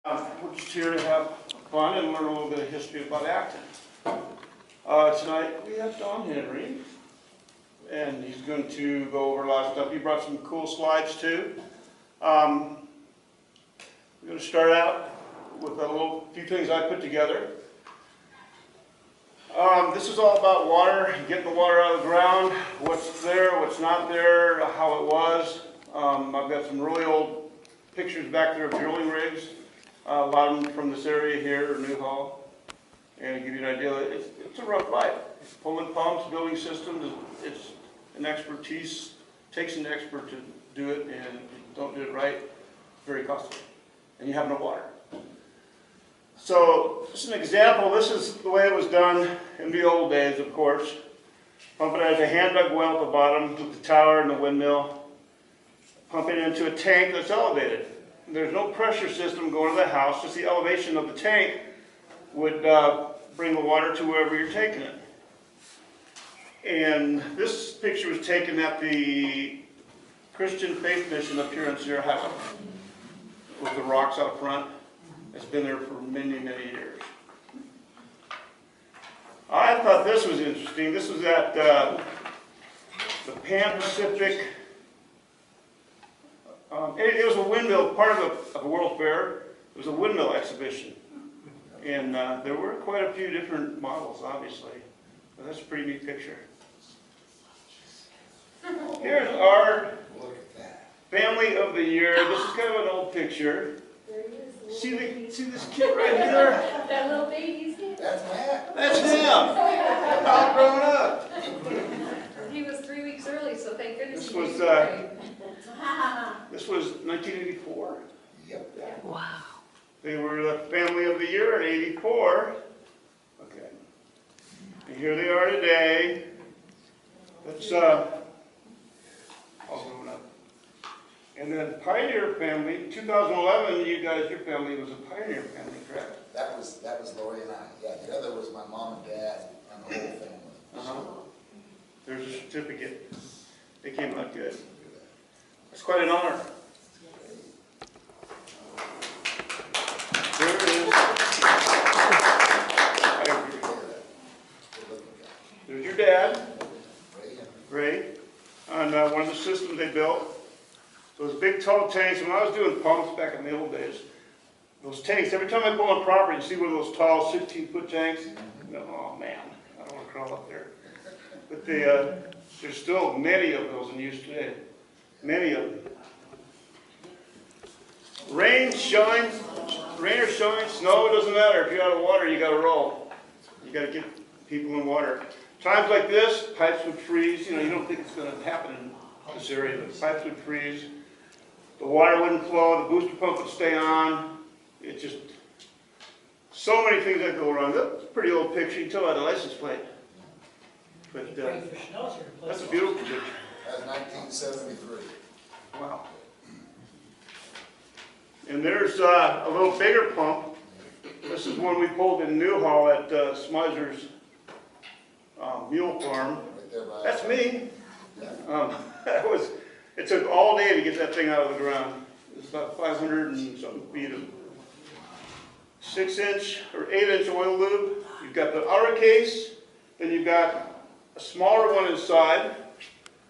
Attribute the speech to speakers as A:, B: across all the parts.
A: We're just here to have fun and learn a little bit of history about Acton. Tonight we have Don Henry, and he's going to go over a lot of stuff. He brought some cool slides too. We're going to start out with a few things I put together. This is all about water, getting the water out of the ground, what's there, what's not there, how it was. I've got some really old pictures back there of drilling rigs. A lot of them from this area here, or Newhall, and to give you an idea, it's a rough life. Pulling pumps, building systems, it's an expertise. It takes an expert to do it, and if you don't do it right, it's very costly, and you have no water. So, just an example, this is the way it was done in the old days, of course. Pumping out of a hand-dug well at the bottom with the tower and the windmill, pumping into a tank that's elevated. There's no pressure system going to the house, just the elevation of the tank would bring the water to wherever you're taking it. And this picture was taken at the Christian Faith Mission up here in Sierra Highway, with the rocks out front. It's been there for many, many years. I thought this was interesting. This was at the Pan Pacific. It was a windmill, part of a World Fair. It was a windmill exhibition. And there were quite a few different models, obviously. But that's a pretty neat picture. Here's our family of the year. This is kind of an old picture. See this kid right here?
B: That little baby's kid?
C: That's Matt.
A: That's him. All grown up.
B: He was 3 weeks early, so thank goodness.
A: This was 1984.
C: Yep.
B: Yeah.
D: Wow.
A: They were the family of the year in '84. Okay. And here they are today. That's all grown up. And then Pioneer family, 2011, you guys, your family was a Pioneer family, correct?
C: That was Lori and I. Yeah, the other was my mom and dad and the whole family.
A: There's a certificate. They came out good. It's quite an honor. There it is. I agree. There's your dad, Ray, on one of the systems they built. Those big tall tanks, when I was doing pumps back in the old days, those tanks, every time I go on property and see one of those tall 16-foot tanks, I go, oh man, I don't want to crawl up there. But there's still many of those in use today. Many of them. Rain, shine, rain or shine, snow, it doesn't matter. If you're out of water, you got to roll. You got to get people in water. Times like this, pipes would freeze. You don't think it's going to happen in this area, but pipes would freeze. The water wouldn't flow. The booster pump would stay on. It just, so many things that go wrong. That's a pretty old picture. You can tell by the license plate. But that's a beautiful picture.
C: That's 1973.
A: Wow. And there's a little bigger pump. This is one we pulled in Newhall at Smizer's mule farm.
C: Right there by
A: That's me.
C: Yeah.
A: It took all day to get that thing out of the ground. It's about 500 and something feet of 6-inch or 8-inch oil lube. You've got the outer case, then you've got a smaller one inside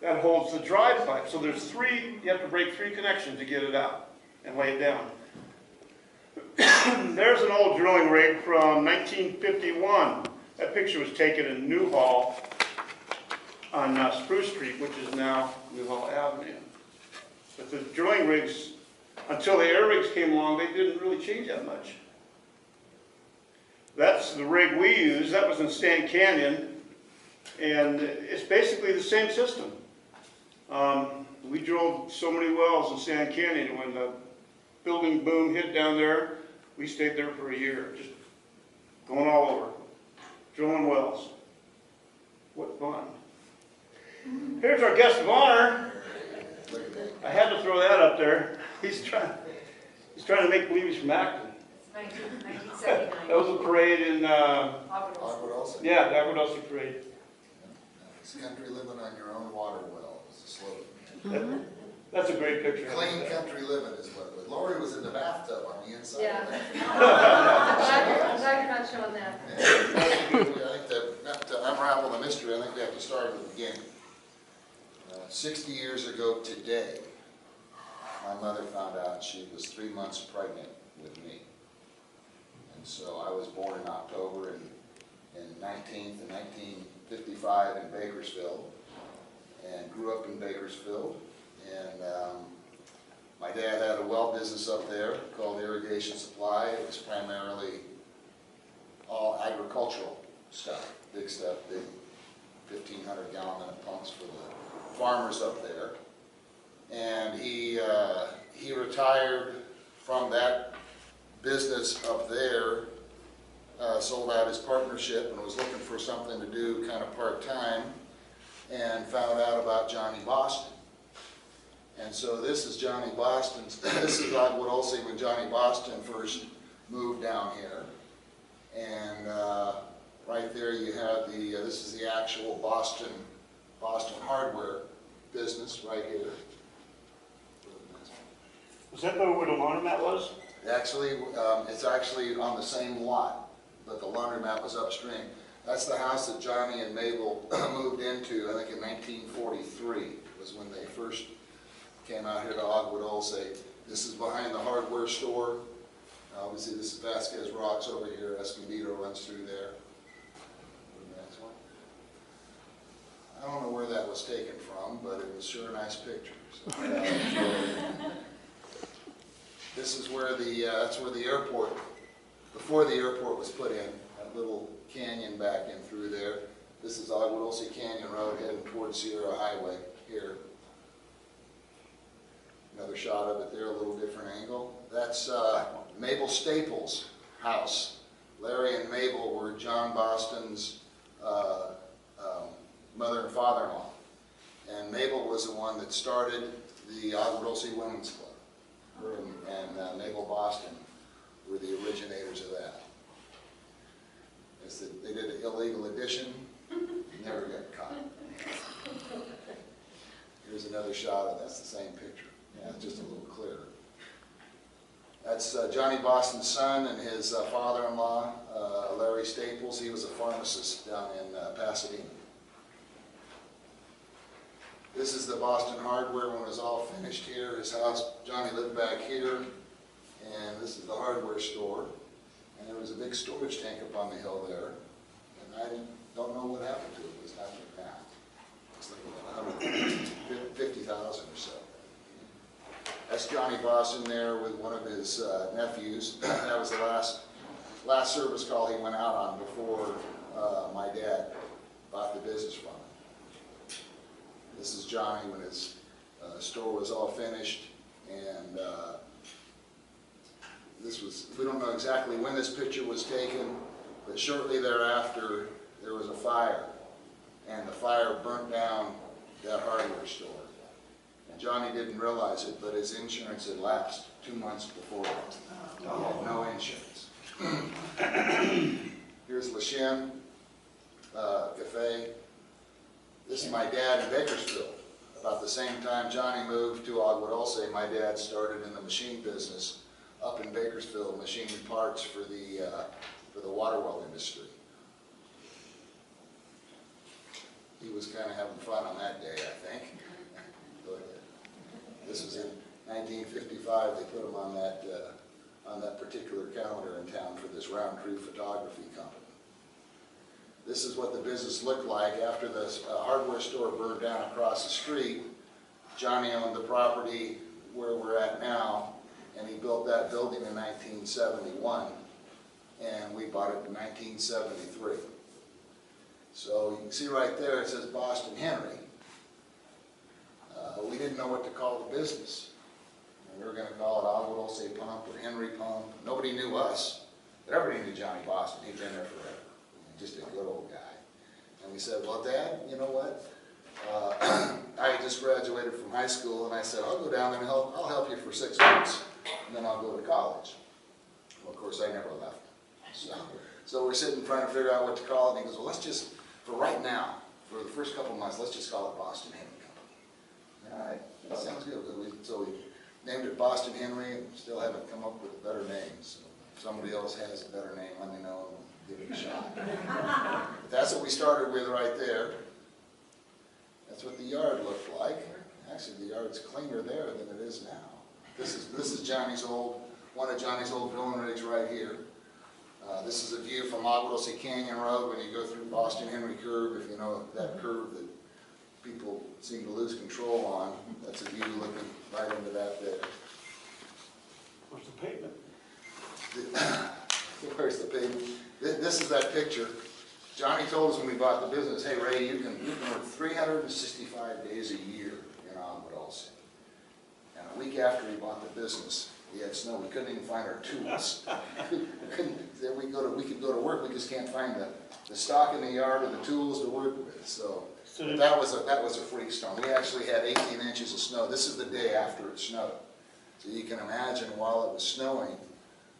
A: that holds the dry pipe. So there's three, you have to break 3 connections to get it out and lay it down. There's an old drilling rig from 1951. That picture was taken in Newhall on Spruce Street, which is now Newhall Avenue. But the drilling rigs, until the air rigs came along, they didn't really change that much. That's the rig we use. That was in Sand Canyon, and it's basically the same system. We drilled so many wells in Sand Canyon. When the building boom hit down there, we stayed there for a year, just going all over, drilling wells. What fun. Here's our guest of honor. I had to throw that up there. He's trying to make believe he's from Acton.
B: It's 1979.
A: That was a parade in,
B: Agua.
A: yeah, the Agua parade.
C: This country living on your own water well is the slogan.
A: That's a great picture.
C: Clean country living is what it was. Lori was in the bathtub on the inside.
B: Yeah.
C: of that.
B: I'm glad you're not showing that.
C: I think that to unravel the mystery, I think we have to start at the beginning. 60 years ago today, my mother found out she was 3 months pregnant with me. And so I was born in October in 1955 in Bakersfield, and grew up in Bakersfield. And my dad had a well business up there called Irrigation Supply. It was primarily all agricultural stuff, big stuff, big 1,500 gallon minute pumps for the farmers up there. And he retired from that business up there, sold out his partnership and was looking for something to do kind of part-time, and found out about Johnny Boston. And so this is Johnny Boston's, this is agua dulce when Johnny Boston first moved down here. And right there you have the, this is the actual Boston hardware business right here.
A: Was that where the laundromat was?
C: Actually, it's actually on the same lot, but the laundromat was upstream. That's the house that Johnny and Mabel moved into, I think in 1943, was when they first came out here to Agua Dulce. This is behind the hardware store. Obviously this is Vasquez Rocks over here. Escondido runs through there. The next one. I don't know where that was taken from, but it was sure a nice picture. So, this is where the, that's where the airport, before the airport was put in, that little canyon back in through there. This is Agua Dulce Canyon Road heading towards Sierra Highway here. Another shot of it there, a little different angle. That's Mabel Staples' house. Larry and Mabel were John Boston's mother and father-in-law. And Mabel was the one that started the Agua Dulce Women's Club. Her and Mabel Boston were the originators of that. They did an illegal addition, never got caught. Here's another shot of that's the same picture. Yeah, just a little clearer. That's Johnny Boston's son and his father-in-law, Larry Staples. He was a pharmacist down in Pasadena. This is the Boston hardware when it was all finished here. His house, Johnny lived back here, and this is the hardware store. And there was a big storage tank up on the hill there, and I don't know what happened to it. It was happening now. It's like about 150,000 or so. That's Johnny Boston there with one of his nephews. That was the last service call he went out on before my dad bought the business from him. This is Johnny when his store was all finished, and this was, we don't know exactly when this picture was taken, but shortly thereafter there was a fire, and the fire burnt down that hardware store. And Johnny didn't realize it, but his insurance had lapsed 2 months before that. He had no insurance. Here's La Chine Cafe. This is my dad in Bakersfield. About the same time Johnny moved to Agua Dulce, my dad started in the machine business up in Bakersfield, machining parts for the water well industry. He was kind of having fun on that day, I think. This was in 1955. They put him on that particular calendar in town for this Roundtree Photography Company. This is what the business looked like after the hardware store burned down across the street. Johnny owned the property where we're at now, and he built that building in 1971, and we bought it in 1973. So you can see right there it says Boston Henry. We didn't know what to call the business. We were going to call it Agua Dulce Pump or Henry Pump. Nobody knew us, but everybody knew Johnny Boston. He'd been there forever. Just a good old guy. And we said, well, Dad, you know what? I just graduated from high school, and I said, I'll go down there and I'll help you for 6 months, and then I'll go to college. Well, of course, I never left. So we're sitting trying to figure out what to call it, and he goes, well, let's just, for right now, for the first couple of months, let's just call it Boston Henry Company. All right, That sounds good. So we named it Boston Henry, and still haven't come up with a better name. So if somebody else has a better name, let me know and we'll give it a shot. But that's what we started with right there. That's what the yard looked like. Actually, the yard's cleaner there than it is now. This is Johnny's one of Johnny's old drilling rigs right here. This is a view from Agua Dulce Canyon Road when you go through Boston Henry curve. If you know that curve that people seem to lose control on, that's a view looking right into that there.
A: Where's the pavement?
C: Where's the pavement? This is that picture. Johnny told us when we bought the business, hey Ray, you can work 365 days a year in Agua Dulce. And a week after he bought the business, we had snow. We couldn't even find our tools. We could go to work. We just can't find the stock in the yard or the tools to work with. So that was a freak storm. We actually had 18 inches of snow. This is the day after it snowed. So you can imagine while it was snowing,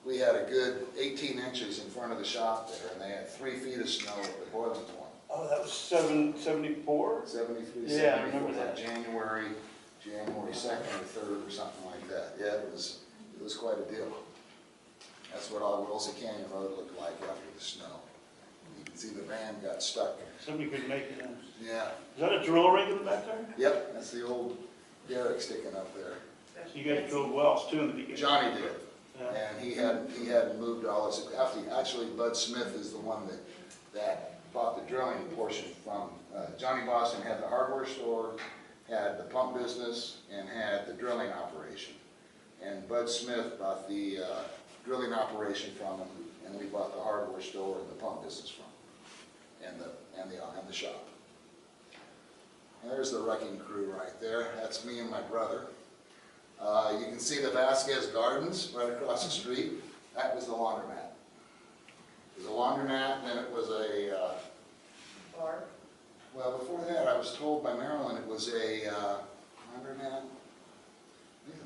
C: we had a good 18 inches in front of the shop there, and they had 3 feet of snow at the boiling point.
A: Oh, that was 74?
C: 73,
A: Yeah,
C: 74,
A: I remember that.
C: January 2nd or 3rd or something like that. Yeah, it was quite a deal. That's what Agua Dulce Canyon Road looked like after the snow. You can see the van got stuck.
A: Somebody couldn't make it.
C: Yeah.
A: Is that a drill rig in the back there?
C: Yep, that's the old derrick sticking up there.
A: So you guys drilled wells too in the beginning?
C: Johnny did.
A: Yeah.
C: And he hadn't moved all his, actually Bud Smith is the one that bought the drilling portion from, Johnny Boston had the hardware store, had the pump business, and had the drilling operation. And Bud Smith bought the drilling operation from him, and we bought the hardware store and the pump business from him, and the shop. And there's the wrecking crew right there. That's me and my brother. You can see the Vasquez Gardens right across the street. That was the laundromat. It was a laundromat, and then it was a
B: Bar.
C: well, before that, I was told by Marilyn it was a laundromat,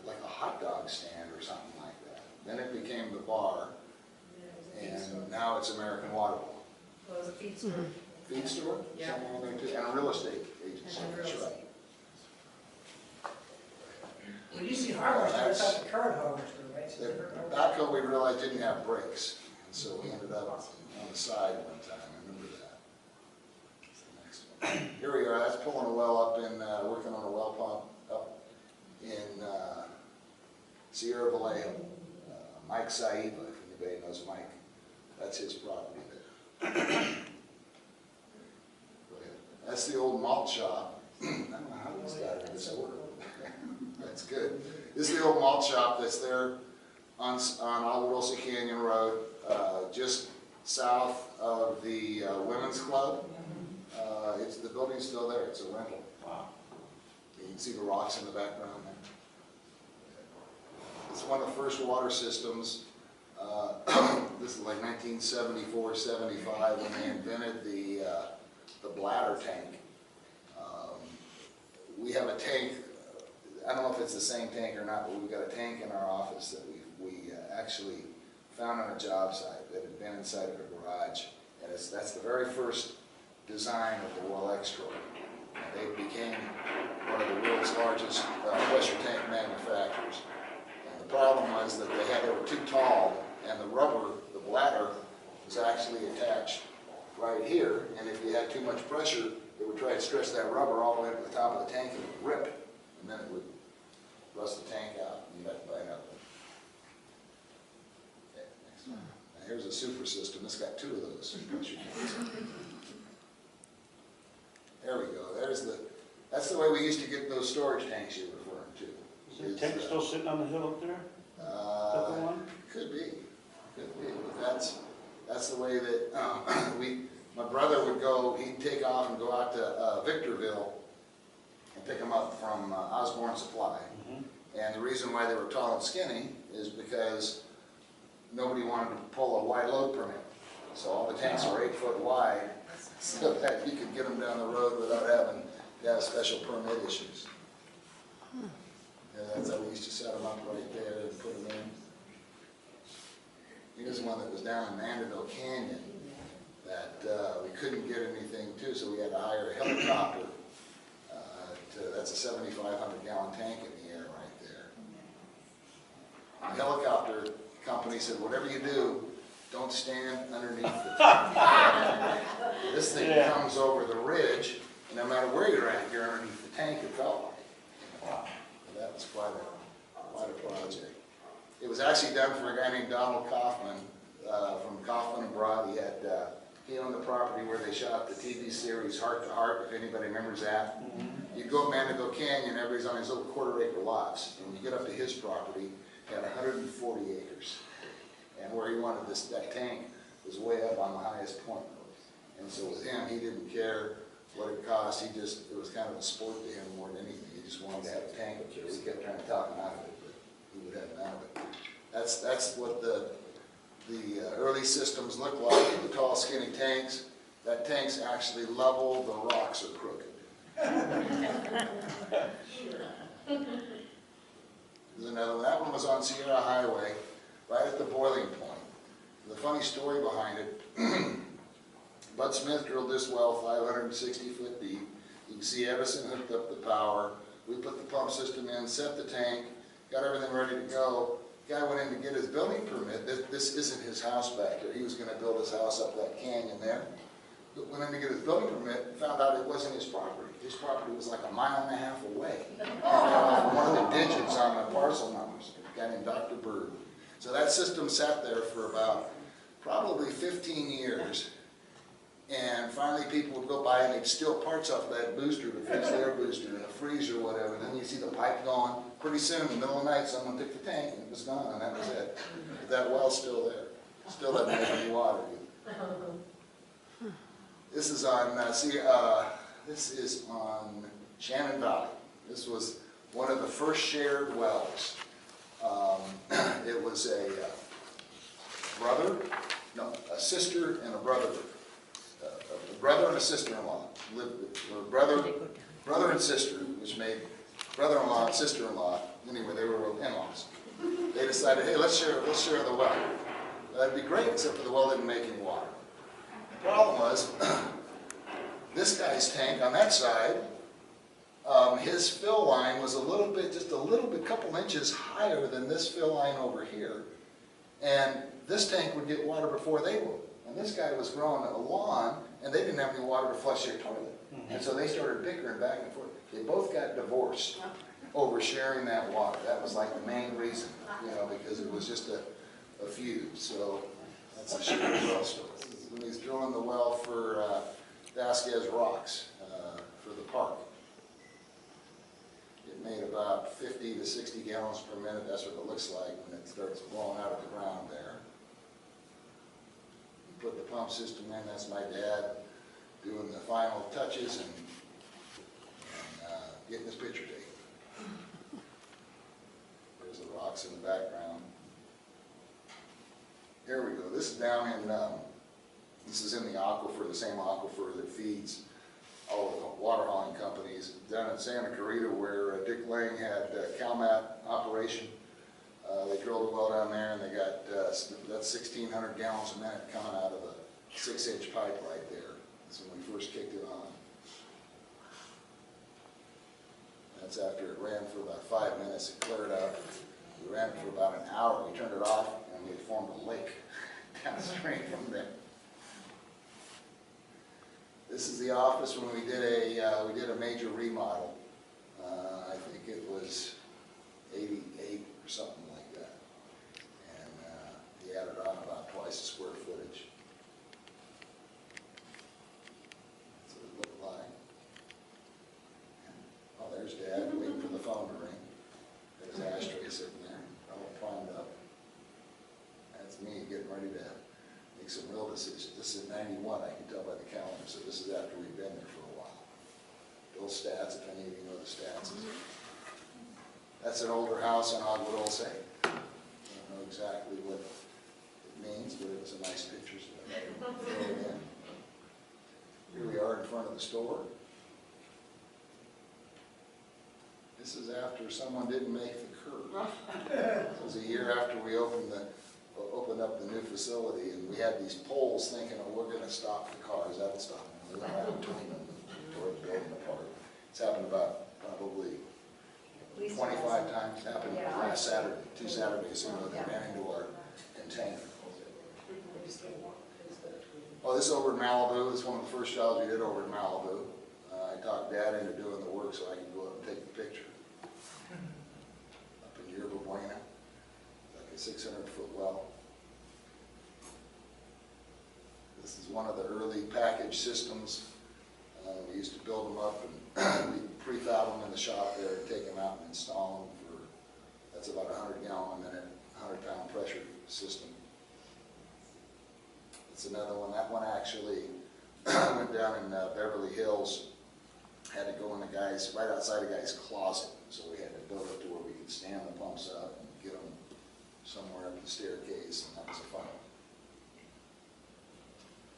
C: like a hot dog stand or something like that. Then it became the bar,
B: Yeah, it was a feed store.
C: and now it's American Water Bowl.
B: Well, it was a feed store.
C: Feed store?
B: Yeah.
C: Somewhere in there too, and a real estate agency.
B: And real
C: That's right.
B: estate.
D: When you see hardware store, it's not the current hardware store, right? It's a
C: The
D: different hardware store.
C: backhoe we realized didn't have brakes, and so we ended up on the side one time. I remember that. That's the next one. Here we are. That's pulling a well up in, working on a well pump up in Sierra Vallejo. Mike Saiba, if anybody knows Mike, that's his property there. Go ahead. That's the old malt shop. I don't know how this got in this order. That's good. This is the old malt shop that's there on Agua Dulce Canyon Road, just south of the Women's Club. The building's still there. It's a rental.
A: Wow.
C: You can see the rocks in the background there. It's one of the first water systems. This is like 1974, 75 when they invented the bladder tank. We have a tank. I don't know if it's the same tank or not, but we've got a tank in our office that we actually found on a job site that had been inside of a garage. And that's the very first design of the Well Extra. And they became one of the world's largest pressure tank manufacturers. And the problem was that they were too tall, and the rubber, the bladder, was actually attached right here. And if you had too much pressure, it would try to stretch that rubber all the way up to the top of the tank and it would rip. And then it would rust the tank out, and you'd have to buy another one. Okay, next one. Now here's a super system. It's got 2 of those. There we go. That's the way we used to get those storage tanks you're referring to.
A: Is the tank still sitting on the hill up there? Is that the one?
C: Could be. But that's the way that my brother would go. He'd take off and go out to Victorville and pick them up from Osborne Supply. And the reason why they were tall and skinny is because nobody wanted to pull a wide load permit. So all the tanks were 8 foot wide, so that you could get them down the road without having to have special permit issues. And that's how we used to set them up right there and put them in. Here's one that was down in Mandeville Canyon that we couldn't get anything to, so we had to hire a helicopter to that's a 7,500 gallon tank in the air right there. The helicopter company said, whatever you do, don't stand underneath the tank. This thing comes over the ridge, and no matter where you're at, you're underneath the tank, it felt like. Wow. That was quite a project. It was actually done for a guy named Donald Kaufman, from Kaufman and Broad. He owned the property where they shot the TV series Heart to Heart, if anybody remembers that. You go up Mandeville Canyon, everybody's on these little quarter-acre lots, and you get up to his property, he had 140 acres. And where he wanted that tank was way up on the highest point. And so with him, he didn't care what it cost. It was kind of a sport to him more than anything. He just wanted to have a tank up there. We kept trying to talk him out of it, but he would have none of it. That's what the early systems look like, the tall, skinny tanks. That tank's actually level, the rocks are crooked. There's another one. That one was on Sierra Highway, right at the boiling point. The funny story behind it, Bud Smith drilled this well 560 foot deep. You can see Edison hooked up the power. We put the pump system in, set the tank, got everything ready to go. Guy went in to get his building permit. This isn't his house back there. He was going to build his house up that canyon there. But went in to get his building permit and found out it wasn't his property. His property was like a mile and a half away. One of the digits on the parcel numbers, a guy named Dr. Bird. So that system sat there for about probably 15 years. And finally people would go by and they'd steal parts off of that booster, the fixed air booster, and a freezer or whatever. And then you see the pipe going. Pretty soon, in the middle of the night, someone took the tank and it was gone, and that was it. But that well's still there. Still doesn't have any water. This is on, this is on Shannon Valley. This was one of the first shared wells. It was a sister and a brother. A brother and a sister-in-law brother and sister, which made brother-in-law and sister-in-law. Anyway, they were in-laws. They decided, hey, let's share the well. That'd be great, except for the well didn't make any water. The problem was, this guy's tank on that side, his fill line was just a little bit, couple inches higher than this fill line over here. And this tank would get water before they would. And this guy was growing a lawn, and they didn't have any water to flush their toilet. And so they started bickering back and forth. They both got divorced over sharing that water. That was like the main reason, because it was just a feud. So that's a shared well story. When he's drilling the well for Vasquez Rocks for the park. It made about 50 to 60 gallons per minute. That's what it looks like when it starts blowing out of the ground there. Put the pump system in. That's my dad doing the final touches and getting his picture taken. There's the rocks in the background. Here we go. This is down in, this is in the aquifer, the same aquifer that feeds all of the water hauling companies. Down in Santa Clarita where Dick Lang had CalMat operation. They drilled a well down there and they got that's 1,600 gallons a minute coming out of a 6-inch pipe right there. That's when we first kicked it on. That's after it ran for about 5 minutes. It cleared out. We ran it for about an hour. We turned it off and we had formed a lake downstream from there. This is the office when we did a major remodel. I think it was 88 or something like that. And he added on about twice the square footage. That's what it looked like. Oh, there's Dad waiting for the phone to ring. There's his ashtray sitting there, all primed up. That's me getting ready to make some real decisions. This is 91, I can tell by the calendar, so this is after we've been there for a while. Those stats, if any of you know the stats. That's an older house on agua dulce. I don't know exactly what it means, but it was a nice picture, so I thought I'd throw it in. Here we are in front of the store. This is after someone didn't make the curve. It was a year after we opened up the new facility, and we had these poles thinking, oh, we're going to stop the cars. That'll stop them. We went right between them toward building apart. It's happened about probably
B: At least
C: 25 times. Happened
B: Yeah.
C: last Saturday, 2 Saturdays ago, they ran into our container. Oh, this is over in Malibu. This is one of the first jobs we did over in Malibu. I talked Dad into doing the work so I could go up and take the picture. Up in Buechner, like a 600-foot well. This is one of the early package systems. We used to build them up and we prefab them in the shop there and take them out and install them for, that's about a 100-gallon a minute, 100-pound pressure system. It's another one. That one actually went down in Beverly Hills. Had to go in the guy's, right outside the guy's closet. So we had to build it to where we could stand the pumps up and get them somewhere up the staircase, and that was a fun one.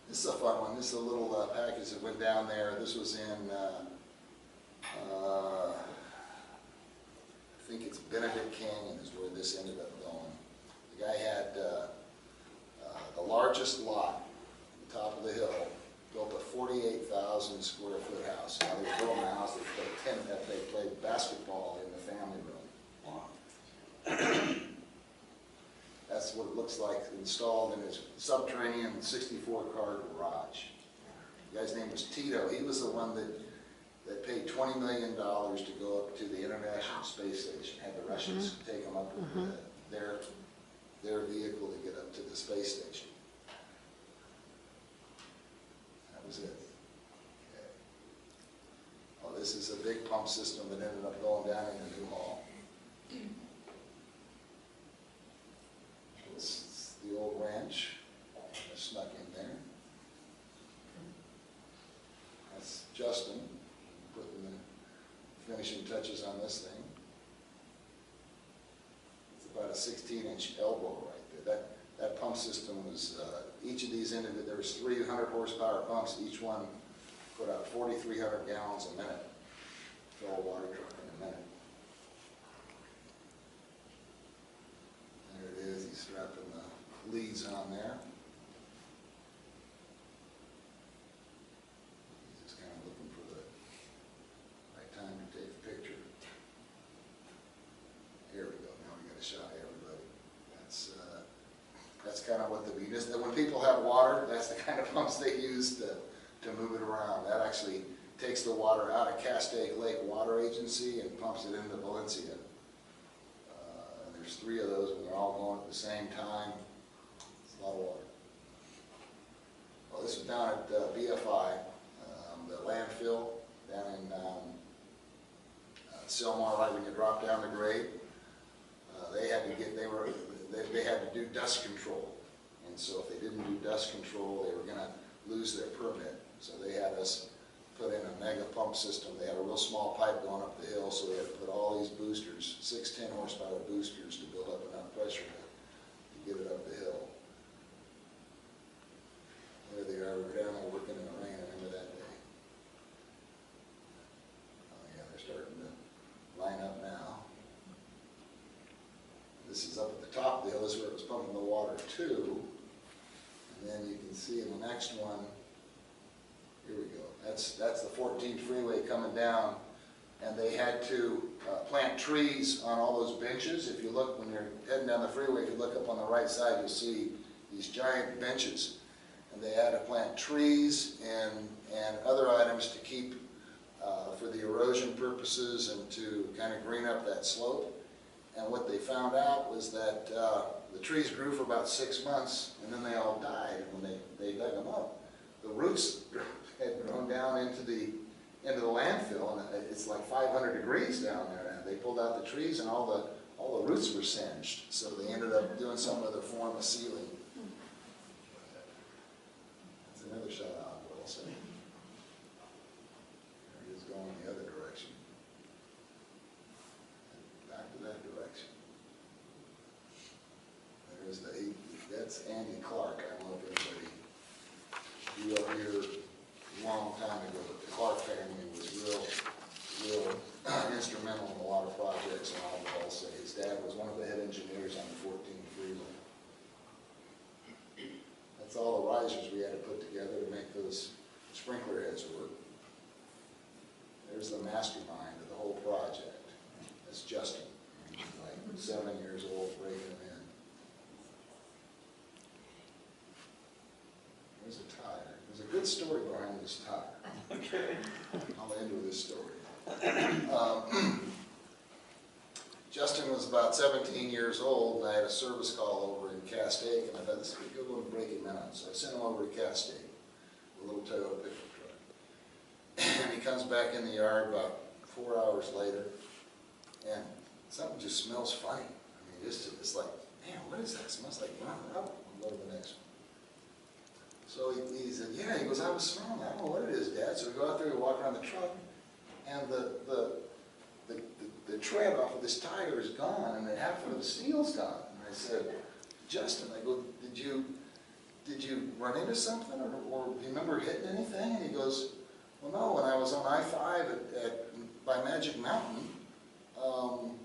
C: This is a fun one. This is a little package that went down there. This was in, I think it's Benedict Canyon is where this ended up going. The guy had the largest lot at the top of the hill, built a 48,000 square foot house. Now they built a house, they played basketball in the family room. Wow. That's what it looks like installed in his subterranean 64-car garage. The guy's name was Tito. He was the one that paid $20 million to go up to the International Space Station, had the Russians take him up with their vehicle to get up to the space station. That was it. Okay. Well, this is a big pump system that ended up going down into New Hall. This is the old ranch. I snuck in there. That's Justin putting the finishing touches on this thing. It's about a 16-inch elbow right there. That pump system was, each of these ended, there was 300 horsepower pumps. Each one put out 4,300 gallons a minute. Fill a water truck in a minute. There it is. He's strapping the leads on there. He's just kind of looking for the right time to take the picture. Here we go. Now we got a shot of everybody. That's kind of what when people have water, that's the kind of pumps they use to move it around. That actually takes the water out of Castaic Lake Water Agency and pumps it into Valencia. And there's 3 of those, and they're all going at the same time. It's a lot of water. Well, this was down at BFI, the landfill down in Sylmar, right when you drop down the grade. They had to do dust control, and so if they didn't do dust control, they were going to lose their permit. So they had us put in a mega pump system. They had a real small pipe going up the hill, so they had to put all these boosters, 6 10-horsepower boosters, to build up enough pressure to get it up the hill. There they are. We're down there working in the rain. I remember that day. Oh yeah, they're starting to line up now. This is up at the top of the hill. This is where it was pumping the water to. And then you can see in the next one, here we go. That's the 14th freeway coming down. And they had to plant trees on all those benches. If you look, when you're heading down the freeway, if you look up on the right side, you'll see these giant benches. And they had to plant trees and other items to keep, for the erosion purposes and to kind of green up that slope. And what they found out was that the trees grew for about 6 months, and then they all died when they dug them up. The roots had grown down into the landfill, and it's like 500 degrees down there. And they pulled out the trees, and all the roots were singed. So they ended up doing some other form of sealing. That's another shot of agua also. There it is going the other direction. Back to that direction. There's that's Andy Clark. I don't know if anybody grew up here a long time ago, but the Clark family was real instrumental in a lot of projects and all the dulce. His dad was one of the head engineers on the 14th freeway. That's all the risers we had to put together to make those sprinkler heads work. There's the mastermind of the whole project. That's Justin, like 7 years old, breaking them in. There's a tire. There's a good story behind this tire.
A: Okay.
C: I'll end with this story. Justin was about 17 years old, and I had a service call over in Castaic, and I thought, this would be a good one to break him in on. So I sent him over to Castaic, a little Toyota pickup truck. And he comes back in the yard about 4 hours later, and something just smells funny. I mean, it's like, man, what is that? It smells like burnt rubber. We'll go to the next one. So he said, yeah, he goes, I was smelling that. I don't know what it is, Dad. So we go out there, we walk around the truck, and the tread off of this tire is gone, and half of the steel's gone. And I said, Justin, I go, did you run into something, or do you remember hitting anything? And he goes, well, no, when I was on I-5 by Magic Mountain, all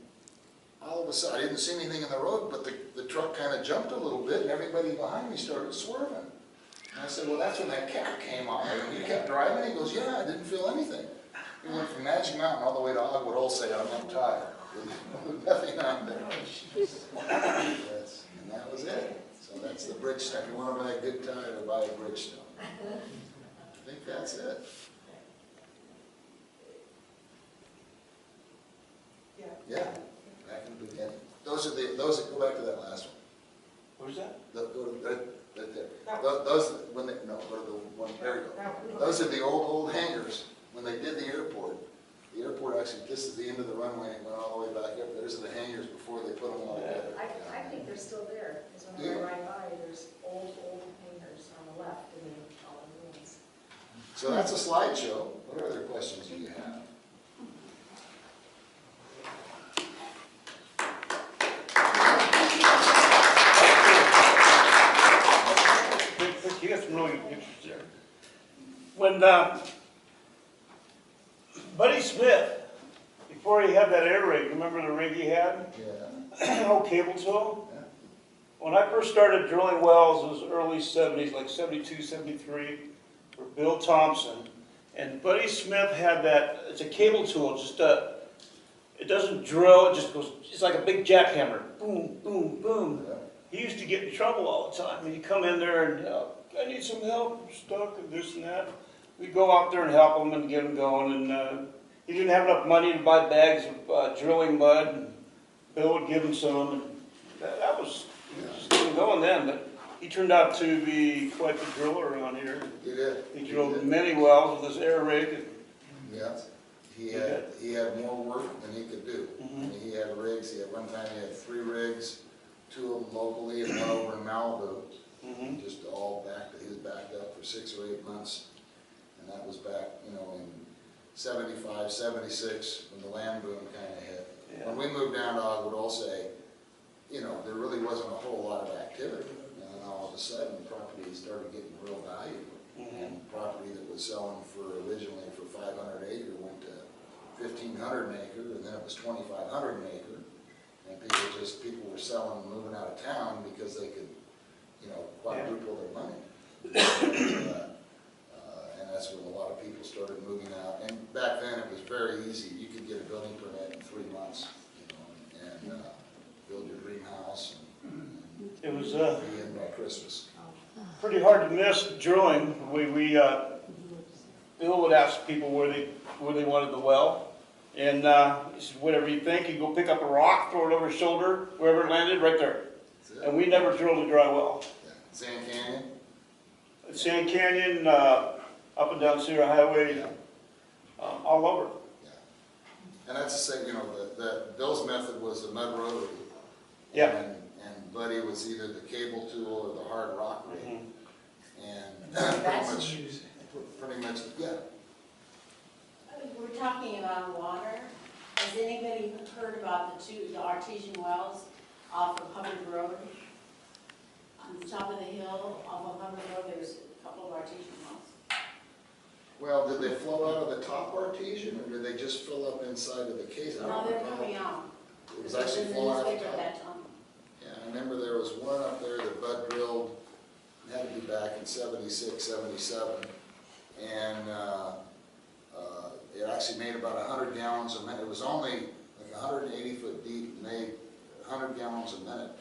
C: of a sudden, I didn't see anything in the road, but the truck kind of jumped a little bit, and everybody behind me started swerving. And I said, well, that's when that cap came on. And you kept driving? He goes, yeah, I didn't feel anything. We went from Magic Mountain all the way to Agua Dulce on one tire. With nothing on there. And that was it. So that's the Bridgestone. If you want to buy a good tire, buy a Bridgestone. I think that's it. Yeah, back in the beginning. Those that go back to that last one.
A: What was that?
C: Go to right there. Those when they no, go to the one. There you go. Those are the old hangars. When they did the airport actually, this is the end of the runway and went all the way back up. There's the hangars before they put them all together.
B: I think they're still there, because when I ride by, there's old hangars on the left, and then all the ruins.
C: So that's a slideshow. What other questions do you have?
A: You got some really good pictures there. When Buddy Smith, before he had that air rig, remember the rig he had?
C: Yeah.
A: Old cable tool?
C: Yeah.
A: When I first started drilling wells, it was early 70s, like 72, 73, for Bill Thompson. And Buddy Smith had that, it's a cable tool, just it doesn't drill, it just goes, it's like a big jackhammer. Boom, boom, boom.
C: Yeah.
A: He used to get in trouble all the time. When you come in there and, I need some help, I'm stuck, and this and that. We'd go out there and help him and get him going. And he didn't have enough money to buy bags of drilling mud. And Bill would give him some. And that was, he was just getting going then. But he turned out to be quite the driller around here.
C: He did.
A: He drilled many wells with his air rig. And
C: yeah. He had more work than he could do. I mean, he had rigs. He had one time he had 3 rigs, 2 of them locally and 1 over in Malibu. Just all backed. He was backed up for 6 or 8 months. And that was back, you know, in 75, 76, when the land boom kind of hit. Yeah. When we moved down to Agua Dulce, you know, there really wasn't a whole lot of activity. And then all of a sudden, property started getting real value. And property that was selling for originally for 500 an acre went to 1,500 an acre, and then it was 2,500 an acre. And people were selling and moving out of town because they could, you know, quadruple their money. And that's when a lot of people started moving out. And back then it was very easy. You could get a building permit in 3 months, you know, and build your dream house and
A: it was
C: be in by Christmas.
A: pretty hard to miss drilling. Bill would ask people where they wanted the well. And he said, whatever you think, he'd go pick up a rock, throw it over his shoulder, wherever it landed, right there. And we never drilled a dry well.
C: Yeah. Sand Canyon?
A: Sand Canyon, up and down Sierra Highway, all over.
C: Yeah. And that's the same, you know, Bill's method was the mud rotary.
A: Yeah.
C: And Buddy was either the cable tool or the hard rock rig. And pretty much, yeah.
E: We're talking about water. Has anybody heard about the artesian wells off of Hubbard Road? On the top of the hill off of Hubbard Road, there's a couple of artesian wells.
C: Well, did they flow out of the top artesian, or did they just fill up inside of the case? I
E: No,
C: don't
E: they're
C: recall.
E: coming out.
C: It was actually flowing out of the
E: It was in the newspaper
C: top.
E: that time.
C: Yeah, I remember there was one up there that Bud drilled, it had to be back in 76, 77, and it actually made about 100 gallons a minute. It was only like 180 foot deep, made 100 gallons a minute.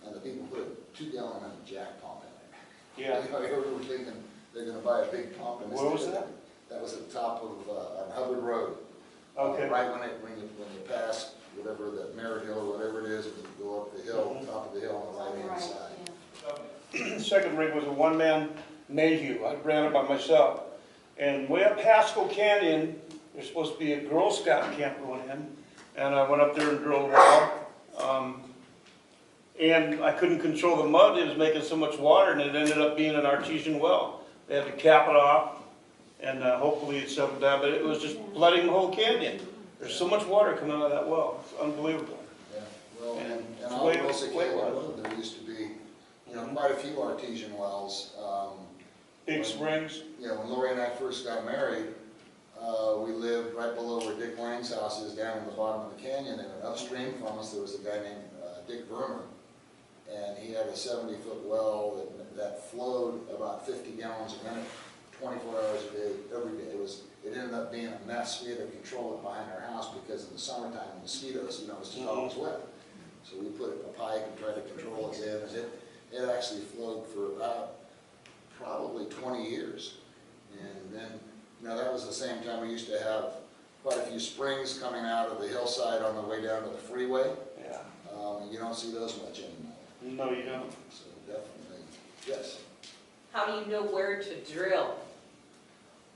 C: And the people put a 2-gallon jack pump in there.
A: Yeah.
C: You know, they were thinking they're gonna buy a big pump. And
A: Where was that?
C: That was at the top of, on Hubbard Road.
A: Okay.
C: Right when you pass whatever, that Merritt Hill or whatever it is, and you go up the hill, top of the hill on the
E: On the
C: right-hand
E: right,
C: side.
E: yeah.
A: Second rig was a one-man Mayhew. I ran it by myself. And way up Haskell Canyon, there's supposed to be a Girl Scout camp going in. And I went up there and drilled a well. And I couldn't control the mud. It was making so much water, and it ended up being an artesian well. They had to cap it off, and hopefully it settled down. But it was just flooding the whole canyon. There's so much water coming out of that well. It's unbelievable.
C: Yeah, well, and
A: it's
C: on
A: way-
C: Dulce
A: way
C: Canyon
A: wide.
C: Road, there used to be, you know, quite a few artesian wells.
A: Big springs.
C: Yeah, when Lori and I first got married, we lived right below where Dick Lang's house is, down in the bottom of the canyon, and upstream from us, there was a guy named Dick Vermer, and he had a 70-foot well that flowed about 50 gallons a minute, 24 hours a day, every day. It ended up being a mess. We had to control it behind our house because in the summertime, mosquitoes, you know, it's just always wet. So we put a pipe and tried to control it in, and it actually flowed for about probably 20 years. And then, you know, that was the same time we used to have quite a few springs coming out of the hillside on the way down to the freeway.
A: Yeah.
C: You don't see those much anymore.
A: No, you don't.
C: So definitely, yes.
F: How do you know where to drill?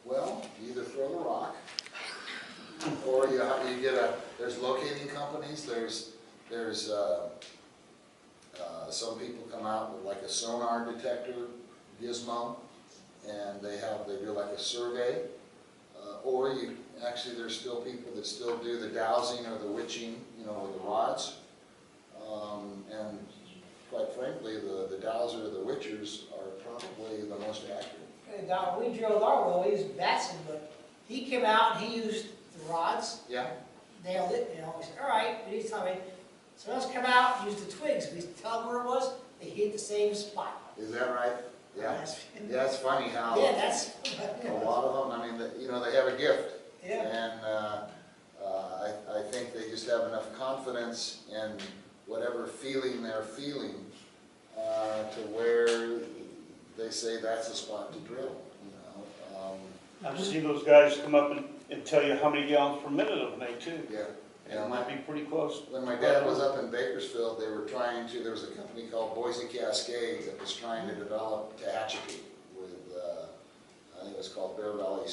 C: Well, you either throw the rock, or you get there's locating companies, there's some people come out with like a sonar detector gizmo, and they do like a survey, or there's still people that still do the dowsing or the witching, you know, with the rods, and quite frankly, the dowser or the witchers are probably the most accurate.
D: And when we drilled our well, we used Batson, but he came out and he used the rods,
C: Yeah?
D: nailed it, you know, we said, all right, but he's telling me, someone else come out and used the twigs, we tell them where it was, they hit the same spot.
C: Is that right? Yeah.
D: That's-
C: Yeah, it's funny how
D: Yeah, that's,
C: a lot of them, I mean, you know, they have a gift.
D: yeah.
C: And I think they just have enough confidence in whatever feeling they're feeling to where they say that's a spot to drill, you know.
A: I've seen those guys come up and tell you how many gallons per minute it'll make too.
C: Yeah.
A: And it might be pretty close.
C: When my dad was up in Bakersfield, there was a company called Boise Cascade that was trying to develop Tehachapi with, I think it was called Bear Valley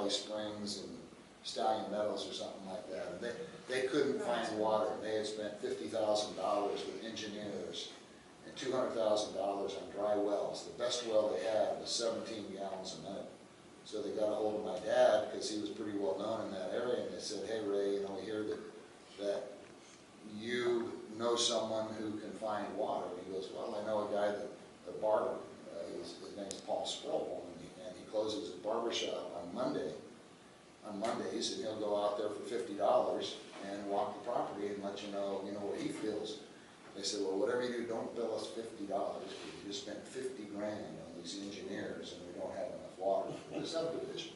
C: Springs and Stallion Meadows or something like that. And they couldn't find water. They had spent $50,000 with engineers and $200,000 on dry wells. The best well they had was 17 gallons a minute. So they got a hold of my dad, because he was pretty well known in that area, and they said, hey Ray, you know, we hear that you know someone who can find water. And he goes, well, I know a guy a barber, his name's Paul Spurl, and he closes his barber shop on Mondays, and he'll go out there for $50 and walk the property and let you know what he feels. They said, well, whatever you do, don't bill us $50, because you just spent $50 grand on these engineers, and we don't have enough water for the subdivision.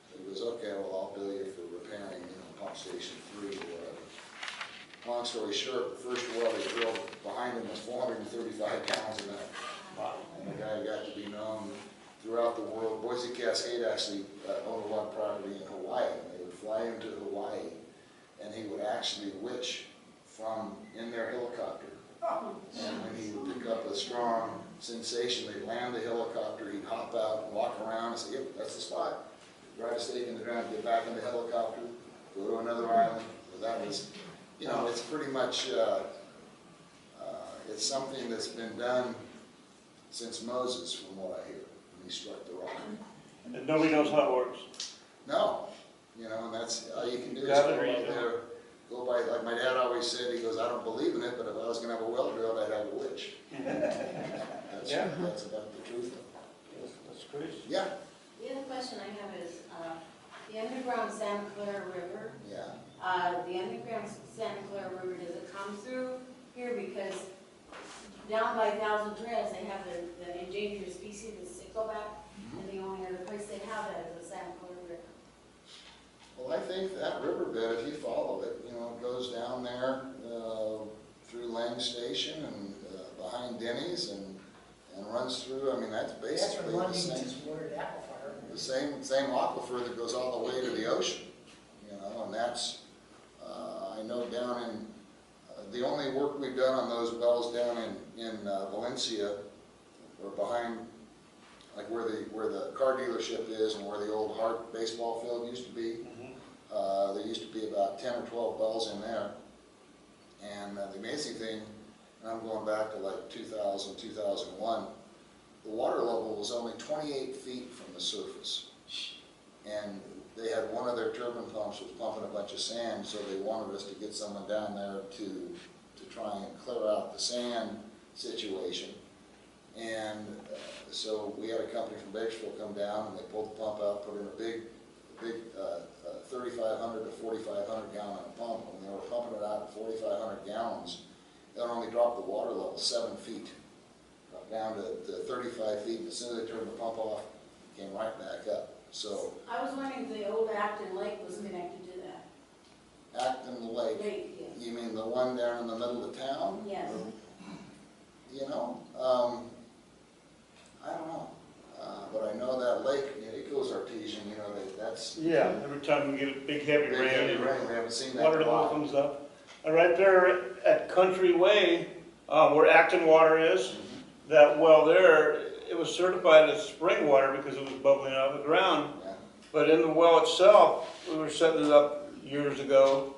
C: So he goes, okay, well, I'll bill you for repairing, pump station 3 or whatever. Long story short, the first well they drilled behind him was 435 gallons a minute.
A: Wow.
C: And the guy got to be known throughout the world. Boise Cascade actually owned one property in Hawaii, and they would fly him to Hawaii, and he would actually witch from in their helicopter. And when he would pick up a strong sensation, they'd land the helicopter, he'd hop out and walk around and say, yep, that's the spot. Drive a stake in the ground, get back in the helicopter, go to another island. So that was, it's pretty much, it's something that's been done since Moses, from what I hear, when he struck the rock.
A: And nobody knows how it works.
C: No, and that's, all you can do is
A: Got
C: go
A: it,
C: out
A: read it.
C: there, go by, like my dad always said, he goes, I don't believe in it, but if I was gonna have a well drilled, I'd have a witch.
A: Yeah.
C: That's about the truth.
A: That's crazy.
C: Yeah,
E: The other question I have is, the underground Santa Clara River,
C: yeah.
E: the underground Santa Clara River, does it come through here? Because down by Thousand Trails, they have the endangered species, the stickleback, and the only other place they have that is the Santa Clara River.
C: Well, I think that riverbed, if you follow it, you know, it goes down there through Lang Station and behind Denny's and runs through. I mean, that's
D: That's
C: basically
D: where
C: the
D: Lundy's
C: same,
D: just watered aquifer.
C: the same aquifer that goes all the way to the ocean. You know, and that's I know down in the only work we've done on those wells down in Valencia, or behind, like where the car dealership is and where the old Hart baseball field used to be. There used to be about 10 or 12 wells in there. And the amazing thing, and I'm going back to like 2000, 2001, the water level was only 28 feet from the surface. And they had one of their turbine pumps was pumping a bunch of sand, so they wanted us to get someone down there to try and clear out the sand situation. And so we had a company from Bakersfield come down, and they pulled the pump out, put in a big 3,500 to 4,500 gallon pump. When they were pumping it out at 4,500 gallons, it only dropped the water level 7 feet, dropped down to 35 feet. And as soon as they turned the pump off, it came right back up. So
E: I was wondering if the old Acton Lake was connected to that.
C: Acton Lake,
E: Lake, yes.
C: you mean the one down in the middle of town?
E: Yes.
C: You know, I don't know. But I know that lake, you know, it goes artesian, you know, that's.
A: Yeah, every time we get a big heavy
C: Big
A: rain,
C: heavy rain, we haven't seen that
A: water
C: in a
A: level
C: while.
A: comes up. And right there at Country Way, where Acton Water is, that well there, it was certified as spring water because it was bubbling out of the ground.
C: Yeah.
A: But in the well itself, we were setting it up years ago.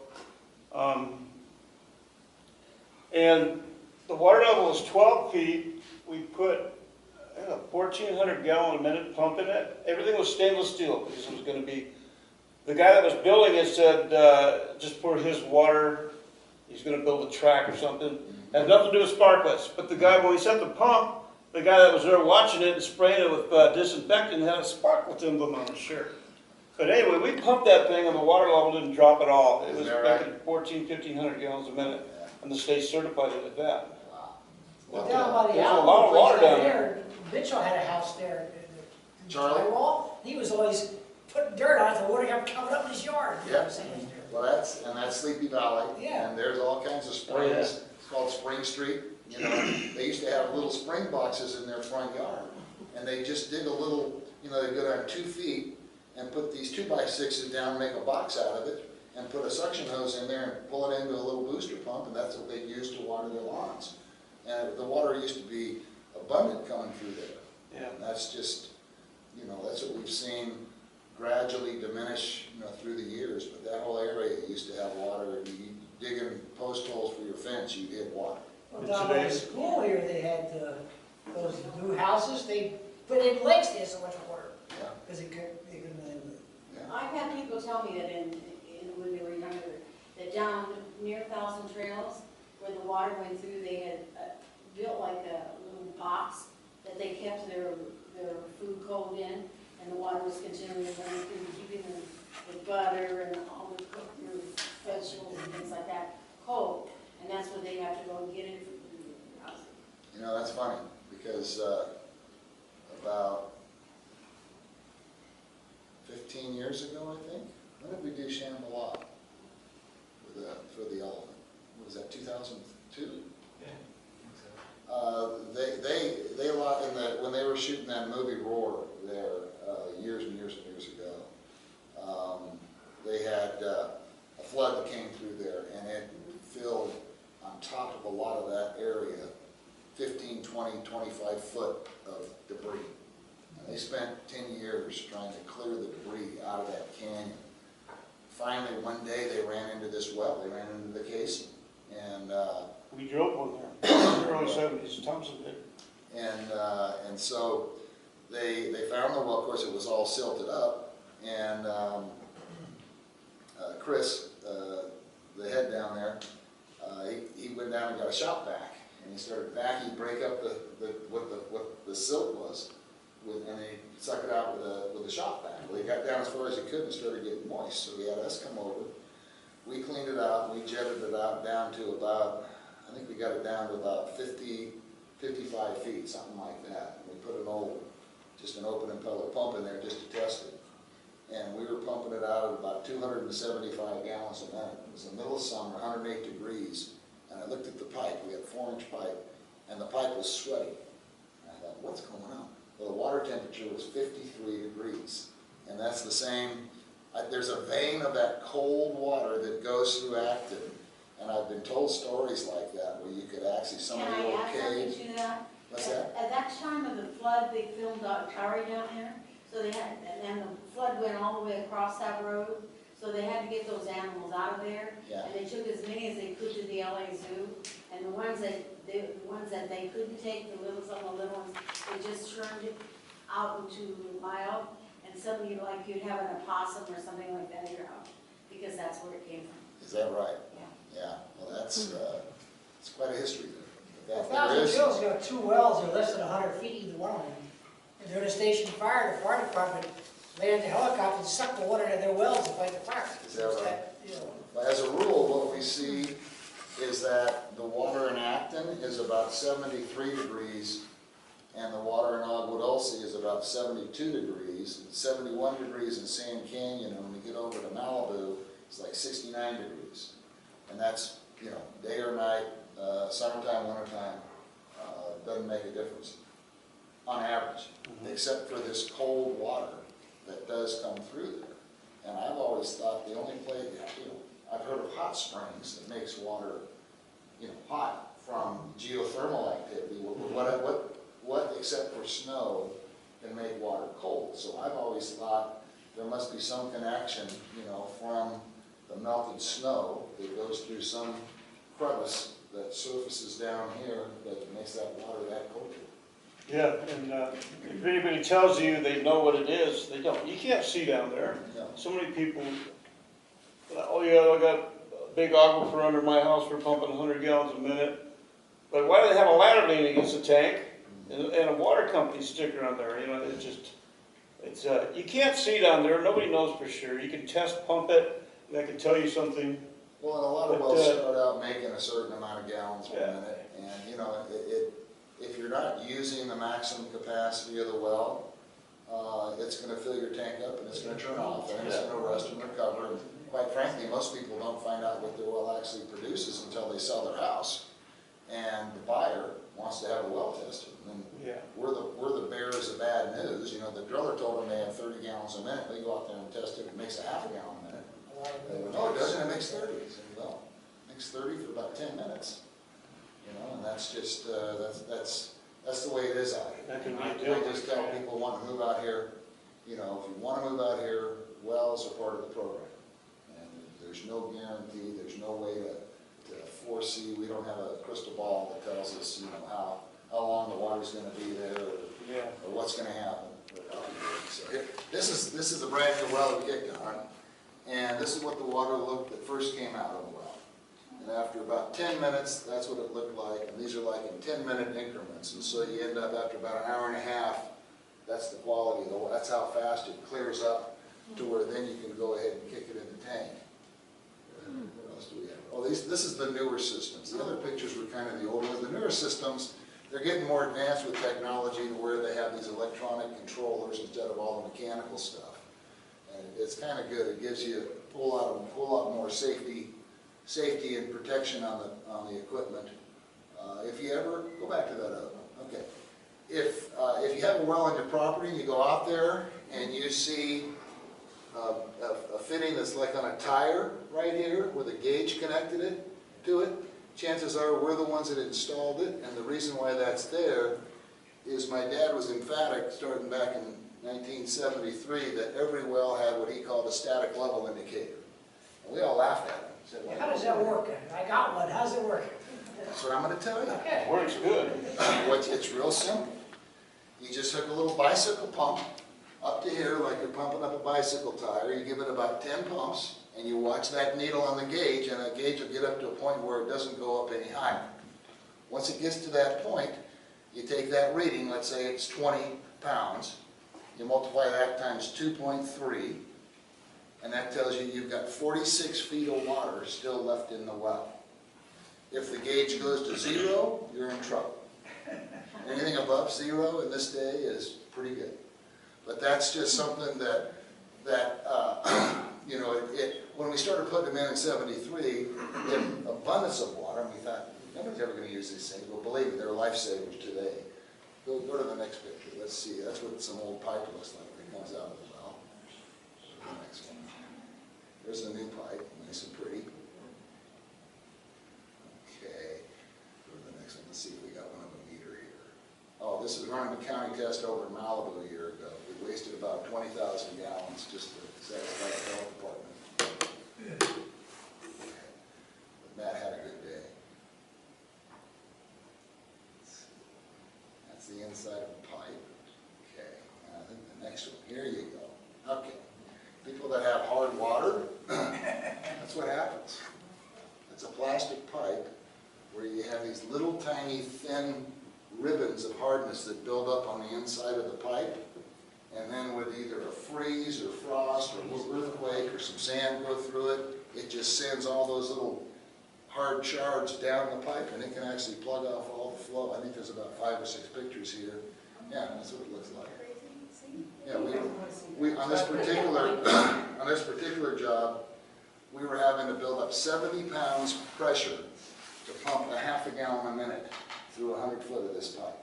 A: And the water level was 12 feet. We put a 1,400 gallon a minute pump in it. Everything was stainless steel because it was going to be, the guy that was building it said just pour his water, he's going to build a track or something. Had nothing to do with sparklets. But the guy, when he set the pump, the guy that was there watching it and spraying it with disinfectant had a sparklet emblem on his shirt. But anyway, we pumped that thing and the water level didn't drop at all. It was making 1,500 gallons a minute, and the state certified it at that.
C: Wow.
D: Well, down by the
A: There's a
D: Alamo
A: lot of
D: place
A: water down
D: there, Mitchell had a house there.
C: Charlie?
D: Drywall. He was always putting dirt on it, the water kept coming up in his yard. You know what I'm saying?
C: Well, that's Sleepy Valley.
D: Yeah.
C: And there's all kinds of springs.
A: Oh, yeah.
C: It's called Spring Street. You know, they used to have little spring boxes in their front yard. And they just dig a little, you know, they go down 2 feet and put these 2x6s down, make a box out of it, and put a suction hose in there and pull it into a little booster pump, and that's what they use to water their lawns. And the water used to be abundant coming through there.
A: Yeah.
C: And that's just, you know, that's what we've seen gradually diminish, you know, through the years. But that whole area used to have water. You dig in post holes for your fence, you get water.
D: Well, down by the school here, they had those new houses, they put in lakes, they had so much water.
C: Yeah.
D: Because they couldn't live.
E: I've had people tell me that when they were younger, that down near Thousand Trails, where the water went through, they had built like a little box that they kept their food cold in, and the water was continually running through, keeping the butter and all the cooked vegetables and things like that cold. And that's what they have to go and get it from the house.
C: You know, that's funny, because about 15 years ago, I think, when did we do Shambhala for the elephant? What was that, 2002? When they were shooting that movie Roar there years and years and years ago, they had a flood that came through there, and it filled on top of a lot of that area 15, 20, 25 foot of debris. And they spent 10 years trying to clear the debris out of that canyon. Finally, one day they ran into this well, they ran into the casing. And
A: We drilled one there in the early 70s, Thompson did.
C: and so they found the well. Of course, it was all silted up. And Chris, the head down there, he went down and got a shop vac, and he started vacuuming, break up what the silt was, and he suck it out with a shop vac. Well, he got down as far as he could and started getting moist, so he had us come over. We cleaned it out, and we jetted it out down to about, I think we got it down to about 50, 55 feet, something like that. And we put just an open impeller pump in there just to test it. and we were pumping it out at about 275 gallons a minute. It was the middle of summer, 108 degrees, and I looked at the pipe. We had a 4-inch pipe, and the pipe was sweaty. And I thought, what's going on? Well, the water temperature was 53 degrees, and that's the same. There's a vein of that cold water that goes through Acton, and I've been told stories like that where you could actually,
E: Can
C: somebody
E: I
C: will
E: add
C: cave.
E: something to that?
C: What's that?
E: At that time of the flood, they filmed Atari down there, so they had, and the flood went all the way across that road, so they had to get those animals out of there.
C: Yeah.
E: And they took as many as they could to the LA Zoo, and the ones that they couldn't take, some of the little ones, they just turned it out into wild, and somebody, like, you'd have an opossum or something like that at your house, because that's where it came from.
C: Is that right?
E: Yeah.
C: Yeah, well, that's it's quite a history there.
D: Well,
C: But that- there
D: Thousand
C: is-
D: Hills got 2 wells, they're less than 100 feet either one of them. And they're in a station fire, the fire department landed the helicopter and sucked the water into their wells to fight the fire.
C: Is that right?
D: You know,
C: But as a rule, what we see is that the water in Acton is about 73 degrees, and the water in agua dulce is about 72 degrees, and 71 degrees in Sand Canyon, and when we get over to Malibu, it's like 69 degrees. And that's, you know, day or night, summertime, wintertime, doesn't make a difference on average, except for this cold water that does come through there. And I've always thought the only place, you know, I've heard of hot springs that makes water, you know, hot from geothermal activity. What except for snow can make water cold? So I've always thought there must be some connection, you know, from the melted snow that goes through some crevice that surfaces down here that makes that water that cold.
A: Yeah, and if anybody tells you they know what it is, they don't. You can't see down there.
C: No.
A: So many people, oh yeah, I got a big aquifer under my house for pumping 100 gallons a minute. But why do they have a ladder leaning against the tank and a water company sticker on there? You know, it's just, it's, you can't see down there. Nobody knows for sure. You can test pump it, and that can tell you something.
C: Well, and a lot of
A: But,
C: wells start out making a certain amount of gallons per
A: Yeah.
C: minute, and, you know, if you're not using the maximum capacity of the well, it's gonna fill your tank up and it's gonna turn off, and it's gonna rust and recover. And quite frankly, most people don't find out what their well actually produces until they sell their house, and the buyer wants to have a well tested. And
A: Yeah.
C: we're the bearers of bad news. You know, the driller told them they have 30 gallons a minute. They go out there and test it, it makes a half a gallon a minute.
D: a lot of
C: They
D: them-
C: go, no, it doesn't, it makes 30. I said, well, it makes 30 for about 10 minutes. You know, and that's just, that's the way it is out here.
A: That can be
C: I
A: a deal
C: just tell
A: breaker.
C: people want to move out here, you know, if you want to move out here, wells are part of the program. And there's no guarantee, there's no way to foresee, we don't have a crystal ball that tells us, you know, how long the water's gonna be there, or what's gonna happen. So here, this is a brand new well that we kicked on, and this is what the water looked that first came out of the well. And after about 10 minutes, that's what it looked like, and these are like in 10-minute increments, and so you end up after about an hour and a half, that's the quality, that's how fast it clears up to where then you can go ahead and kick it in the tank. What else do we have? Oh, this is the newer systems. The other pictures were kind of the older ones. The newer systems, they're getting more advanced with technology to where they have these electronic controllers instead of all the mechanical stuff. And it's kind of good. It gives you a whole lot more safety and protection on the equipment. If you ever, go back to that other one. Okay. If you have a well on your property and you go out there and you see a fitting that's like on a tire right here with a gauge connected to it, chances are we're the ones that installed it, and the reason why that's there is my dad was emphatic starting back in 1973 that every well had what he called a static level indicator. And we all laughed at him. Said, well,
D: How does that work? I got one, how's it work?
C: that's what I'm going to tell you.
D: Okay.
A: Works good.
C: It's real simple. You just hook a little bicycle pump up to here like you're pumping up a bicycle tire. You give it about 10 pumps, and you watch that needle on the gauge, and that gauge will get up to a point where it doesn't go up any higher. Once it gets to that point, you take that reading, let's say it's 20 pounds, you multiply that times 2.3, and that tells you you've got 46 feet of water still left in the well. If the gauge goes to 0, you're in trouble. Anything above 0 in this day is pretty good. But that's just something that that, you know, when we started putting them in '73, they had abundance of water, and we thought, nobody's ever going to use these things. Well, believe me, they're lifesavers today. Go to the next picture. Let's see. That's what some old pipe looks like when it comes out of the well. The next one. There's a new pipe, nice and pretty. Okay. Go to the next one. Let's see if we got one of a meter here. Oh, this is running the county test over in Malibu a year ago. We wasted about 20,000 gallons just to satisfy the health department. Okay. But Matt had a good day. That's the inside of the pipe. Okay, and I think the next one, here you go. Okay, people that have hard water, that's what happens. It's a plastic pipe where you have these little tiny thin ribbons of hardness that build up on the inside of the pipe. And then with either a freeze or frost or earthquake or some sand go through it, it just sends all those little hard shards down the pipe, and it can actually plug off all the flow. I think there's about 5 or 6 pictures here. Yeah, that's what it looks like. Yeah, we on this particular job, we were having to build up 70 pounds pressure to pump a half a gallon a minute through 100 foot of this pipe.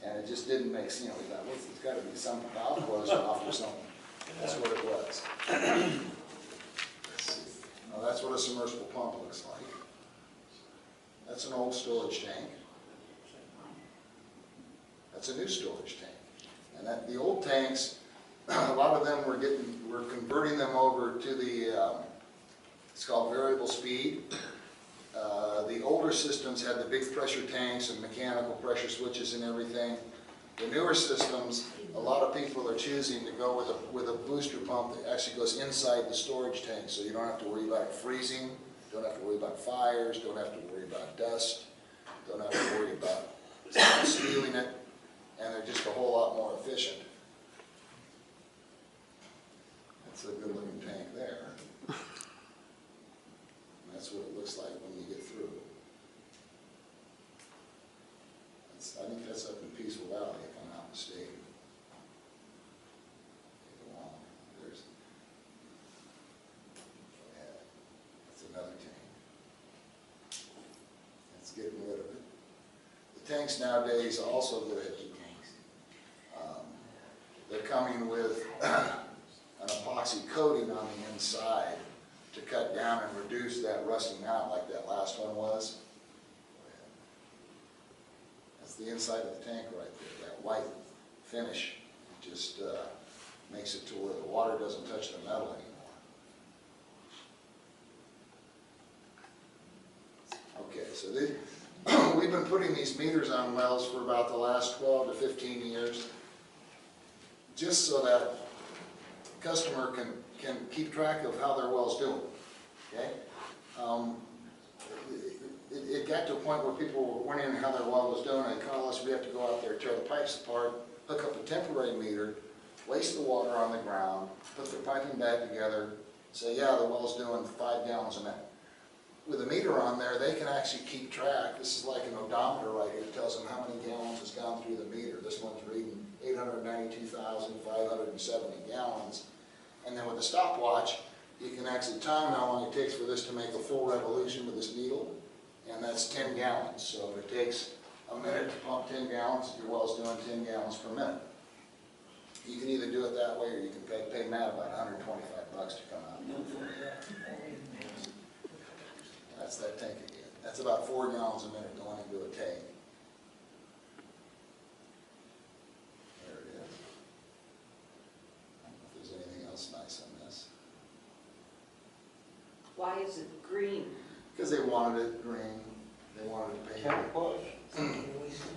C: And it just didn't make sense. We thought, well, there's got to be some valve closed off or something. That's what it was. Let's see. Now that's what a submersible pump looks like. That's an old storage tank. That's a new storage tank. And that the old tanks, a lot of them we're converting them over to the it's called variable speed. The older systems had the big pressure tanks and mechanical pressure switches and everything. The newer systems, a lot of people are choosing to go with a booster pump that actually goes inside the storage tank, so you don't have to worry about it freezing, don't have to worry about fires, don't have to worry about dust, don't have to worry about someone stealing it, and they're just a whole lot more efficient. That's a good looking tank there. That's what it looks like when you get through. I think that's up in Peaceful Valley, if I'm not mistaken. Go on. There's, yeah, that's another tank. That's getting rid of it. The tanks nowadays also go ahead. They're coming with an epoxy coating on the inside to cut down and reduce that rusting out like that last one was. That's the inside of the tank right there, that white finish. It just makes it to where the water doesn't touch the metal anymore. Okay, so we've been putting these meters on wells for about the last 12 to 15 years, just so that the customer can keep track of how their well's doing. Okay? It got to a point where people were wondering how their well was doing, and they call us, we have to go out there, tear the pipes apart, hook up a temporary meter, waste the water on the ground, put their piping back together, say, yeah, the well's doing 5 gallons a minute. With a meter on there, they can actually keep track. This is like an odometer right here. It tells them how many gallons has gone through the meter. This one's reading 892,570 gallons. And then with the stopwatch, you can actually time how long it takes for this to make a full revolution with this needle, and that's 10 gallons. So if it takes a minute to pump 10 gallons, your well's doing 10 gallons per minute. You can either do it that way, or you can pay Matt about $125 to come out and do it for you. That's that tank again. That's about 4 gallons a minute going into a tank. There it is. I don't know if there's anything else nice on this.
F: Why is it green?
C: Because they wanted it green. They wanted it painted.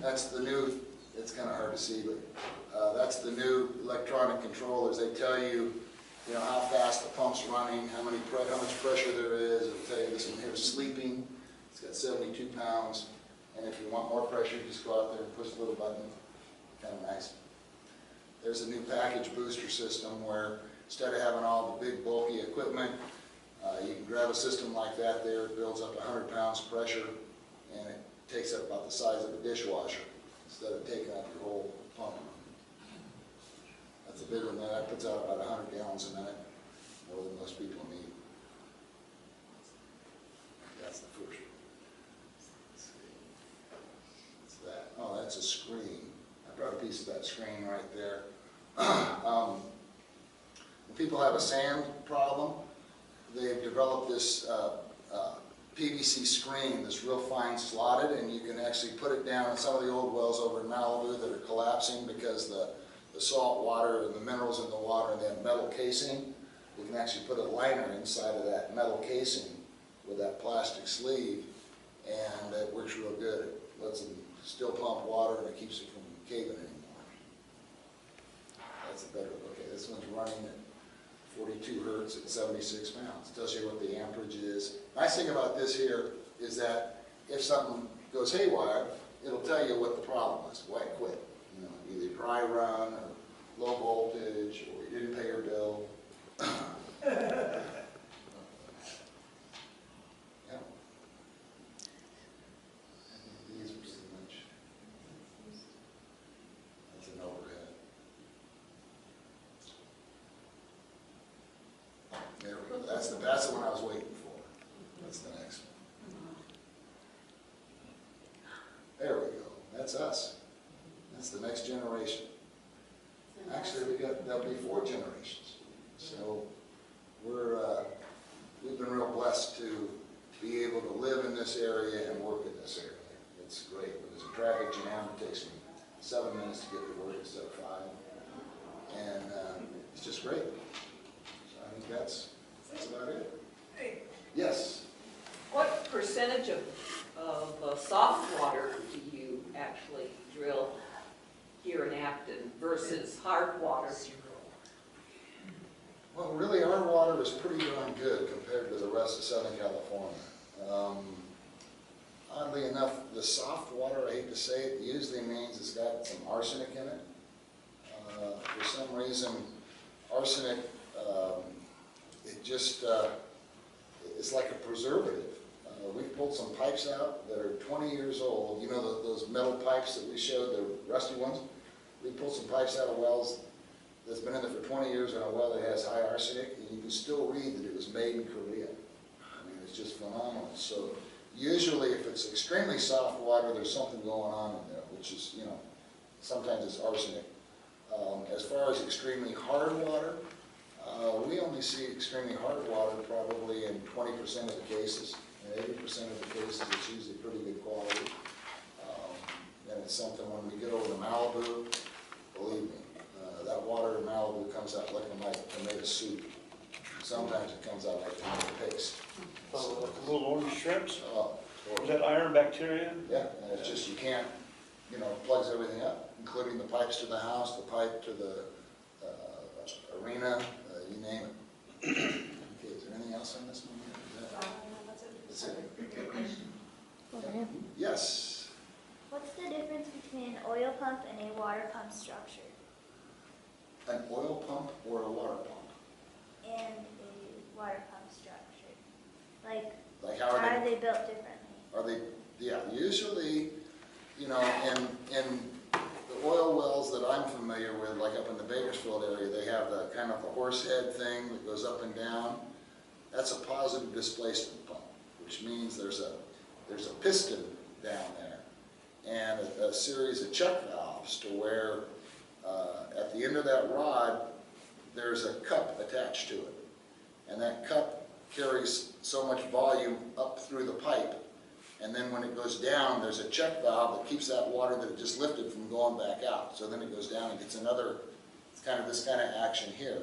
C: That's the new, it's kind of hard to see, but that's the new electronic controllers. They tell you, how fast the pump's running, how much pressure there is. It'll tell you this one here is sleeping. It's got 72 pounds. And if you want more pressure, just go out there and push the little button. Kind of nice. There's a new package booster system where instead of having all the big bulky equipment, you can grab a system like that there. It builds up 100 pounds of pressure, and it takes up about the size of a dishwasher instead of taking up your whole pump. That's bigger than that. That puts out about 100 gallons a minute, more than most people need. That's the first one. Let's see. What's that? Oh, that's a screen. I brought a piece of that screen right there. When people have a sand problem, they've developed this PVC screen that's real fine slotted, and you can actually put it down in some of the old wells over in Malibu that are collapsing because the salt water and the minerals in the water and that metal casing. You can actually put a liner inside of that metal casing with that plastic sleeve, and it works real good. It lets them still pump water, and it keeps it from caving anymore. That's a better look. Okay, this one's running at 42 hertz at 76 pounds. It tells you what the amperage is. Nice thing about this here is that if something goes haywire, it'll tell you what the problem was, why it quit. You know, either dry run or low voltage, or you didn't pay your bill. Yeah. These are pretty much, that's an overhead. There we go. That's the one I was waiting for. That's the next one. There we go. That's us. That's the next generation. Actually, there'll be 4 generations. So we've been real blessed to be able to live in this area and work in this area. It's great. When there's a traffic jam, it takes me 7 minutes to get to work instead of 5. And it's just great. So I think that's about it. Yes?
F: What percentage of soft water do you actually drill here in Acton versus hard water?
C: Well, really, our water is pretty darn good compared to the rest of Southern California. Oddly enough, the soft water, I hate to say it, usually means it's got some arsenic in it. For some reason, arsenic, it's like a preservative. We've pulled some pipes out that are 20 years old. You know those metal pipes that we showed, the rusty ones? We pulled some pipes out of wells that's been in there for 20 years in a well that has high arsenic, and you can still read that it was made in Korea. I mean, it's just phenomenal. So usually if it's extremely soft water, there's something going on in there, which is, you know, sometimes it's arsenic. As far as extremely hard water, we only see extremely hard water probably in 20% of the cases. In 80% of the cases, it's usually pretty good quality. And it's something when we get over to Malibu, believe me, that water in Malibu comes out looking like tomato soup. Sometimes it comes out like tomato paste.
A: Oh, like the little orange shrimps?
C: Oh,
A: Is that iron bacteria?
C: yeah, and it's just, you can't, you know, it plugs everything up, including the pipes to the house, the pipe to the arena, you name it. Okay, is there anything else on this one? That's it.
G: Over here.
C: Yes.
G: What's the difference between an oil pump and a water pump structure?
C: An oil pump or a water pump?
G: And a water pump structure?
C: Like
G: how are they built differently?
C: Are they, yeah, usually, you know, in the oil wells that I'm familiar with, like up in the Bakersfield area, they have the kind of the horse head thing that goes up and down. That's a positive displacement pump, which means there's a piston down there and a series of check valves to where at the end of that rod, there's a cup attached to it. And that cup carries so much volume up through the pipe. And then when it goes down, there's a check valve that keeps that water that it just lifted from going back out. So then it goes down and gets another, this kind of action here.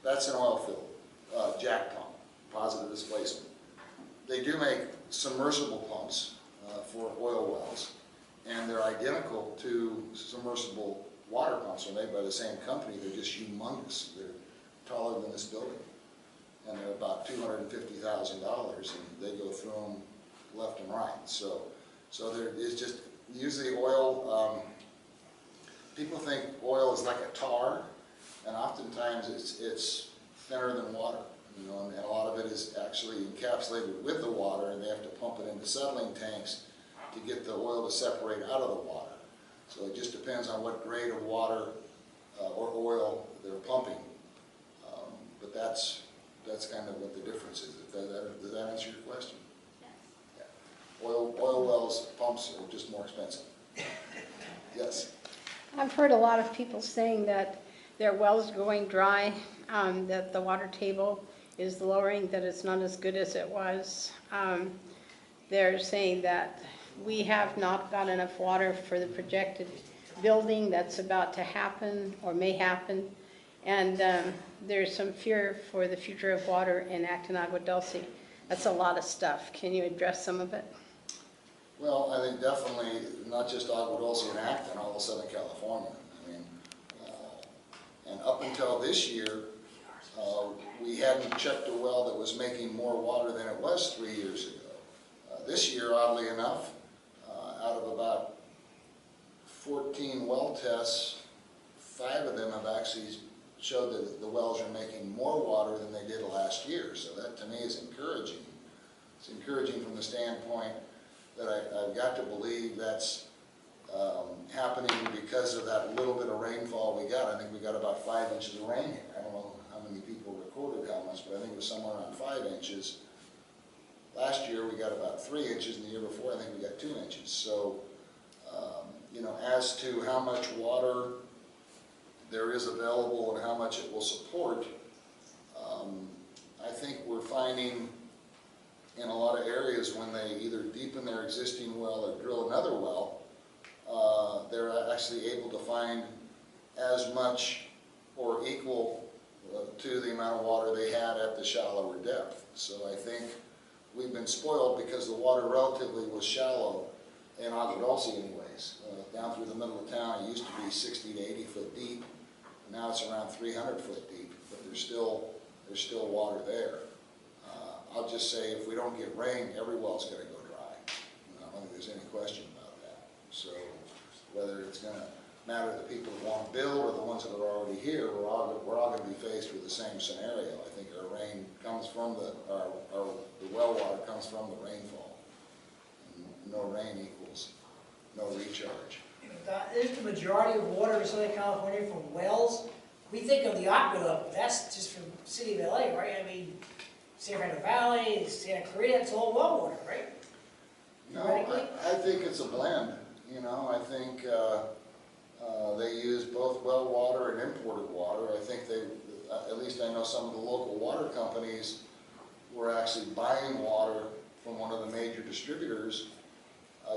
C: That's an oil field jack pump, positive displacement. They do make submersible pumps for oil wells, and they're identical to submersible water pumps. They're made by the same company. They're just humongous. They're taller than this building, and they're about $250,000, and they go through them left and right. So there is just usually oil. People think oil is like a tar, and oftentimes it's thinner than water. You know, and a lot of it is actually encapsulated with the water, and they have to pump it into settling tanks to get the oil to separate out of the water. So it just depends on what grade of water or oil they're pumping. But that's kind of what the difference is. Does that answer your question?
G: Yes.
C: Yeah. Oil wells, pumps are just more expensive. Yes.
H: I've heard a lot of people saying that their wells going dry, that the water table is lowering, that it's not as good as it was. They're saying that we have not got enough water for the projected building that's about to happen or may happen. And there's some fear for the future of water in Acton, Agua Dulce. That's a lot of stuff. Can you address some of it?
C: Well, I think definitely not just Agua Dulce and Acton, all of Southern California. I mean, and up until this year, we hadn't checked a well that was making more water than it was 3 years ago. This year, oddly enough, out of about 14 well tests, 5 of them have actually showed that the wells are making more water than they did last year. So that to me is encouraging. It's encouraging from the standpoint that I've got to believe that's happening because of that little bit of rainfall we got. I think we got about 5 inches of rain here. I don't know how many people recorded how much, but I think it was somewhere around 5 inches. Last year we got about 3 inches, and the year before I think we got 2 inches. So, you know, as to how much water there is available and how much it will support, I think we're finding in a lot of areas when they either deepen their existing well or drill another well, they're actually able to find as much or equal to the amount of water they had at the shallower depth. So I think we've been spoiled because the water relatively was shallow in Agua Dulce anyways. Down through the middle of town, it used to be 60 to 80 foot deep. Now it's around 300 foot deep, but there's still water there. I'll just say if we don't get rain, every well's going to go dry. I don't think there's any question about that. So whether it's going to matter to the people that want to build or the ones that are already here, we're all going to be faced with the same scenario. I think our rain comes from the well water comes from the rainfall. And no rain equals no recharge.
D: Is the majority of water in Southern California from wells? We think of the aqueduct, but that's just from the city of LA, right? I mean, San Fernando Valley, Santa Clarita, it's all well water, right?
C: No, I think it's a blend. You know, I think they use both well water and imported water. I think they, at least I know some of the local water companies were actually buying water from one of the major distributors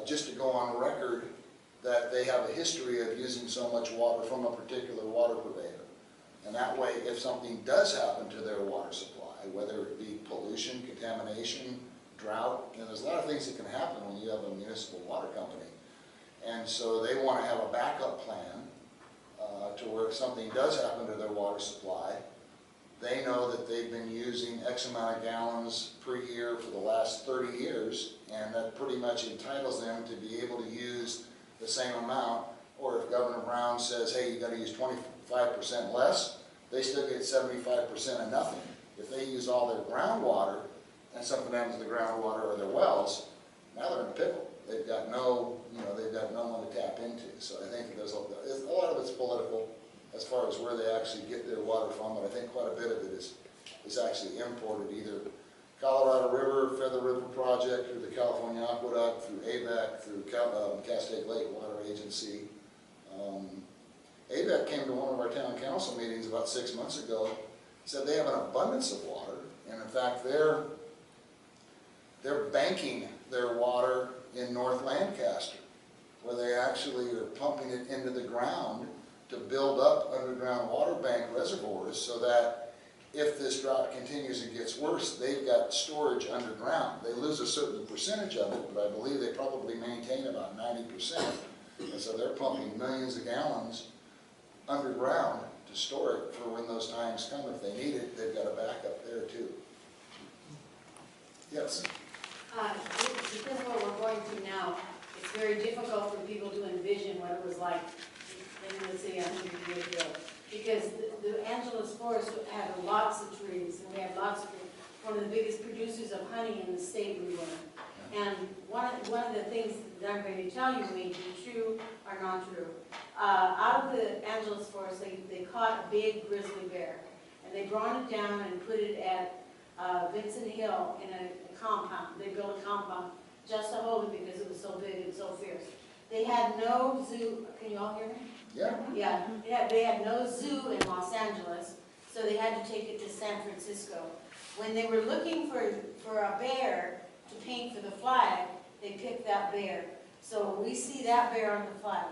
C: just to go on record that they have a history of using so much water from a particular water purveyor. And that way, if something does happen to their water supply, whether it be pollution, contamination, drought, you know, there's a lot of things that can happen when you have a municipal water company. And so they want to have a backup plan to where if something does happen to their water supply, they know that they've been using X amount of gallons per year for the last 30 years, and that pretty much entitles them to be able to use the same amount. Or if Governor Brown says, hey, you got to use 25% less, they still get 75% of nothing. If they use all their groundwater and something happens to the groundwater or their wells, now they're in a pickle. They've got no, you know, they've got no one to tap into. So I think that there's a lot of it's political as far as where they actually get their water from, but I think quite a bit of it is actually imported, either Colorado River, Feather River Project, through the California Aqueduct, through AVAC, through Castaic Lake Water Agency. AVAC came to one of our town council meetings about 6 months ago, said they have an abundance of water, and in fact they're banking their water in North Lancaster, where they actually are pumping it into the ground to build up underground water bank reservoirs so that if this drought continues and gets worse, they've got storage underground. They lose a certain percentage of it, but I believe they probably maintain about 90%. And so they're pumping millions of gallons underground to store it for when those times come. If they need it, they've got a backup there too. Yes?
E: Because of what we're going through now, it's very difficult for people to envision what it was like in the city 100 years ago. Because the Angeles Forest had lots of trees, and we had lots of trees. One of the biggest producers of honey in the state we were. And one of the things that I'm going to tell you may be true or not true. Out of the Angeles Forest, they caught a big grizzly bear. And they brought it down and put it at Vincent Hill in a compound. They built a compound just to hold it because it was so big and so fierce. They had no zoo. Can you all hear me?
C: Yeah.
E: Yeah, they had no zoo in Los Angeles, so they had to take it to San Francisco. When they were looking for a bear to paint for the flag, they picked that bear. So we see that bear on the flag.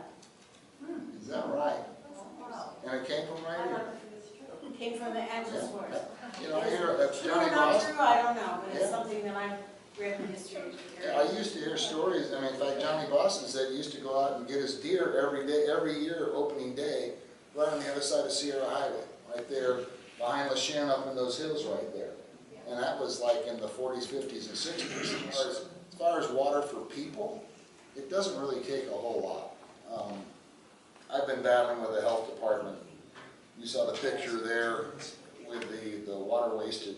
C: Is that right? And it came from right here.
E: It came from the Angeles Forest.
C: You know, I hear
E: True or
C: Johnny
E: not
C: Boston.
E: true, I don't know, but it's
C: Yeah.
E: something that I've read in history.
C: I used to hear stories. I mean, in fact, Johnny Boston said he used to go out and get his deer every day, every year, opening day, right on the other side of Sierra Highway, right there behind La Chine up in those hills right there. And that was like in the 40s, 50s, and 60s. As far as water for people, it doesn't really take a whole lot. I've been battling with the health department. You saw the picture there with the water wasted,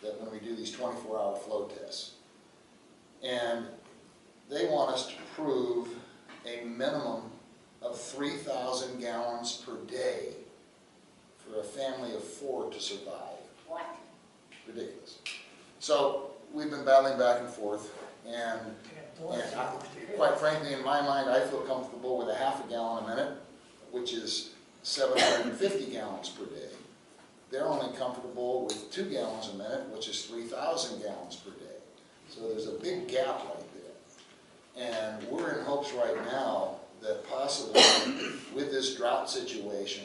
C: that when we do these 24-hour flow tests. And they want us to prove a minimum of 3,000 gallons per day for a family of 4 to survive.
E: What?
C: Ridiculous. So we've been battling back and forth, and quite frankly, in my mind, I feel comfortable with a half a gallon a minute, which is 750 gallons per day. They're only comfortable with 2 gallons a minute, which is 3,000 gallons per day. So there's a big gap right there. And we're in hopes right now that possibly with this drought situation,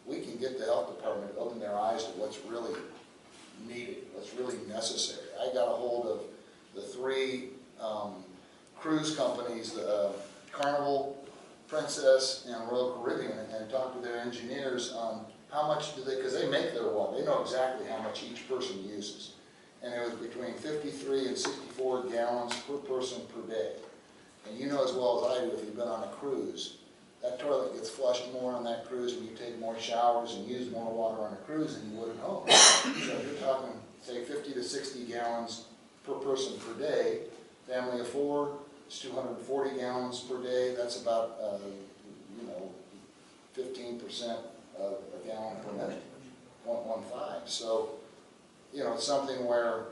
C: we can get the health department to open their eyes to what's really needed, what's really necessary. I got a hold of the 3 cruise companies, Carnival, Princess, and Royal Caribbean, and talked to their engineers on how much do they, because they make their water, they know exactly how much each person uses. And it was between 53 and 64 gallons per person per day. And you know as well as I do, if you've been on a cruise, that toilet gets flushed more on that cruise, and you take more showers and use more water on a cruise than you would at home. So if you're talking, say, 50 to 60 gallons per person per day, family of 4, it's 240 gallons per day. That's about, 15% of a gallon per minute, 0.15. So, it's something where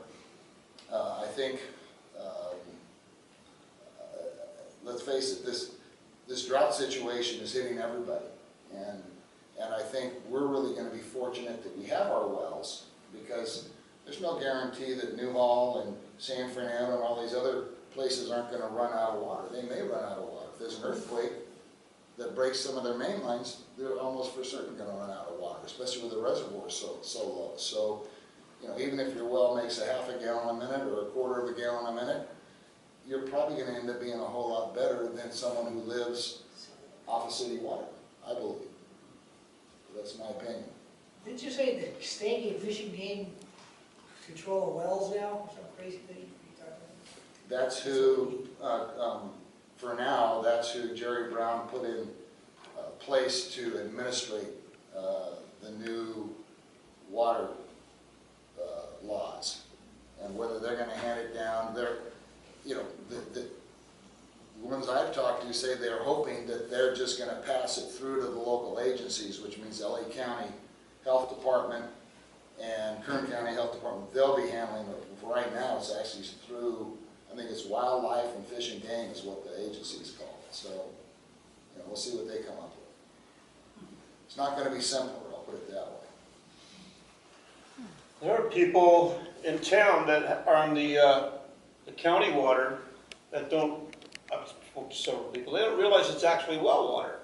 C: I think, let's face it, this drought situation is hitting everybody. And I think we're really going to be fortunate that we have our wells, because there's no guarantee that Newhall and San Fernando and all these other places aren't going to run out of water. They may run out of water. If there's an earthquake that breaks some of their main lines, they're almost for certain going to run out of water, especially with the reservoir so low. So, even if your well makes a half a gallon a minute or a quarter of a gallon a minute, you're probably going to end up being a whole lot better than someone who lives off of city water, I believe. That's my opinion.
D: Didn't you say the state and fishing game control the wells now, some crazy thing you talking about?
C: That's who, for now, that's who Jerry Brown put in place to administrate the new water laws. And whether they're going to hand it down, the ones I've talked to say they're hoping that they're just going to pass it through to the local agencies, which means LA County Health Department and Kern County Health Department. They'll be handling it. Right now, it's actually through, I think it's Wildlife and Fish and Game is what the agency's called. So, we'll see what they come up with. It's not going to be simpler, I'll put it that way.
A: There are people in town that are on the county water that don't, I've spoken to several people, they don't realize it's actually well water.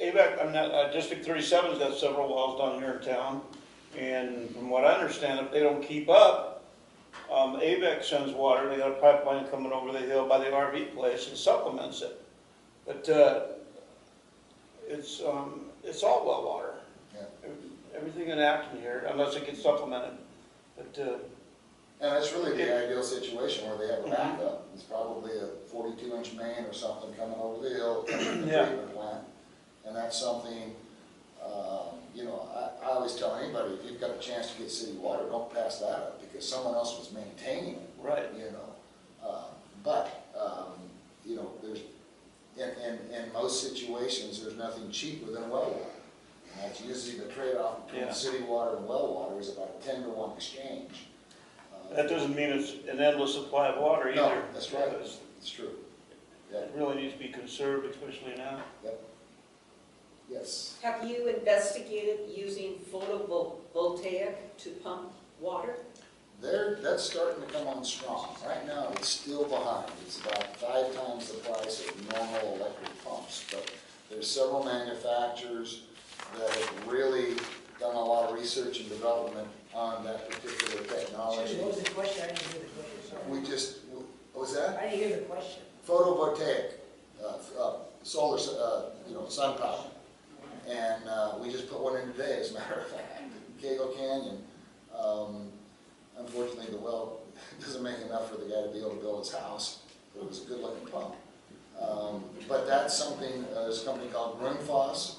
A: ABEC, District 37's got several wells down here in town, and from what I understand, if they don't keep up, ABEC sends water, they got a pipeline coming over the hill by the RV place and supplements it. But it's all well water.
C: Yeah.
A: Everything in Acton here, unless it gets supplemented. But
C: And that's really the ideal situation where they have a backup. It's probably a 42-inch main or something coming over the hill, coming to the treatment plant. And that's something, I always tell anybody, if you've got a chance to get city water, don't pass that up, because someone else was maintaining it.
A: right.
C: But, you know, there's, in most situations, there's nothing cheaper than well water. And that's usually the trade-off between
A: Yeah.
C: city water and well water is about a 10-to-1 exchange.
A: That doesn't mean it's an endless supply of water either.
C: No, that's right.
A: Because
C: It's true. Yeah,
A: it really needs to be conserved, especially now.
C: yes.
F: Have you investigated using photovoltaic to pump water?
C: That's starting to come on strong. Right now, it's still behind. It's about 5 times the price of normal electric pumps. But there's several manufacturers that have really done a lot of research and development on that particular technology.
D: Excuse me, what was the question? I didn't hear the question, sorry.
C: What was that?
D: I didn't hear the question.
C: Photovoltaic, solar, sun power. And we just put one in today, as a matter of fact, Cagle Canyon. Unfortunately, the well doesn't make enough for the guy to be able to build his house, but it was a good-looking pump. But that's something, there's a company called Grundfos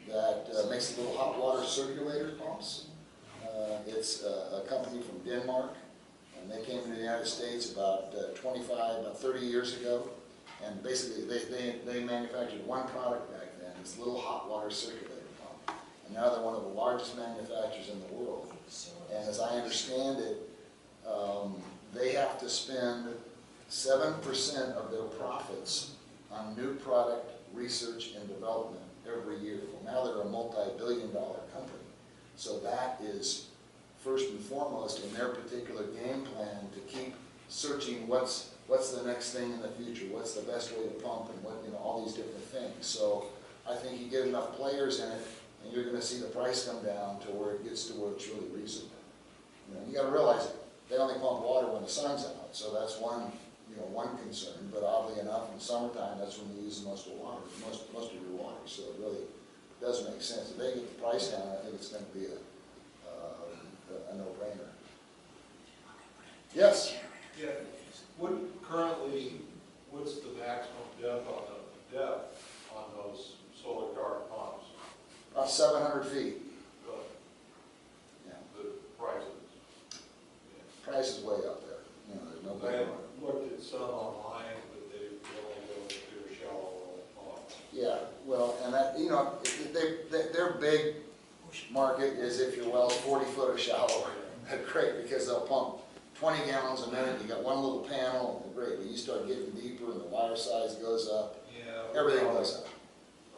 C: that makes little hot water circulator pumps. It's a company from Denmark, and they came to the United States about 30 years ago. And basically, they manufactured one product back then, this little hot water circulator pump. And now they're one of the largest manufacturers in the world. And as I understand it, they have to spend 7% of their profits on new product research and development every year. Well, now they're a multi-billion-dollar company. So that is first and foremost in their particular game plan to keep searching what's the next thing in the future, what's the best way to pump, and what, all these different things. So I think you get enough players in it, and you're going to see the price come down to where it gets to where it's really reasonable. You got to realize they only pump water when the sun's out, so that's one concern. But oddly enough, in the summertime, that's when you use the most of water, most of your water. So it really does make sense. If they get the price down, I think it's going to be a no-brainer. Yes.
I: Yeah, what's the maximum depth on those solar car pumps?
C: About 700 feet. Yeah.
I: The prices?
C: Price is way up there. There's no
I: I
C: big
I: have
C: one.
I: looked at some online, but they only go to shallow pumps.
C: Yeah, well, and that, their big market is if your well's 40 foot or shallower. That's great, because they'll pump 20 gallons a minute, you got one little panel, great. But you start getting deeper and the wire size goes up,
I: Yeah.
C: everything goes up.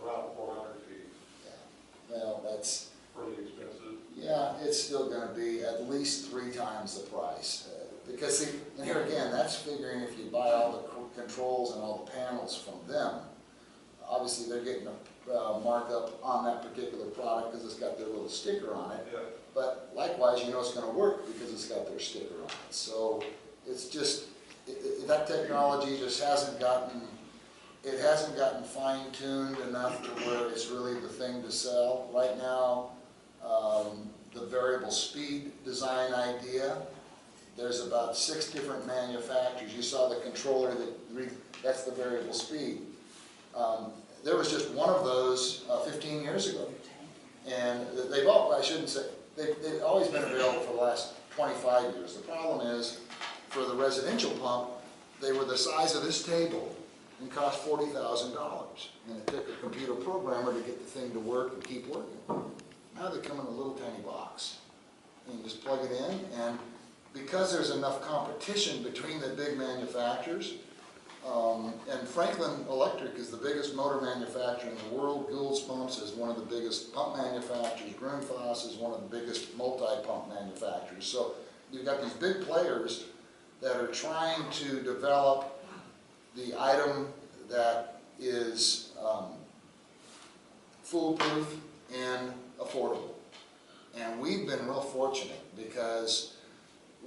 I: Around 400 feet.
C: Yeah. Well, that's,
I: Pretty expensive.
C: yeah, it's still gonna be at least 3 times the price. Because see, and here again, that's figuring if you buy all the controls and all the panels from them. Obviously, they're getting a markup on that particular product because it's got their little sticker on it.
I: Yeah.
C: But likewise, it's going to work because it's got their sticker on it. So it's just, that technology just hasn't gotten fine-tuned enough to where it's really the thing to sell. Right now, the variable speed design idea, there's about 6 different manufacturers. You saw the controller, that's the variable speed. There was just one of those 15 years ago. And they've always been available for the last 25 years. The problem is, for the residential pump, they were the size of this table and cost $40,000. And it took a computer programmer to get the thing to work and keep working. Now they come in a little tiny box. And you just plug it in, and because there's enough competition between the big manufacturers, and Franklin Electric is the biggest motor manufacturer in the world. Gould's Pumps is one of the biggest pump manufacturers. Grundfos is one of the biggest multi-pump manufacturers. So you've got these big players that are trying to develop the item that is foolproof and affordable. And we've been real fortunate because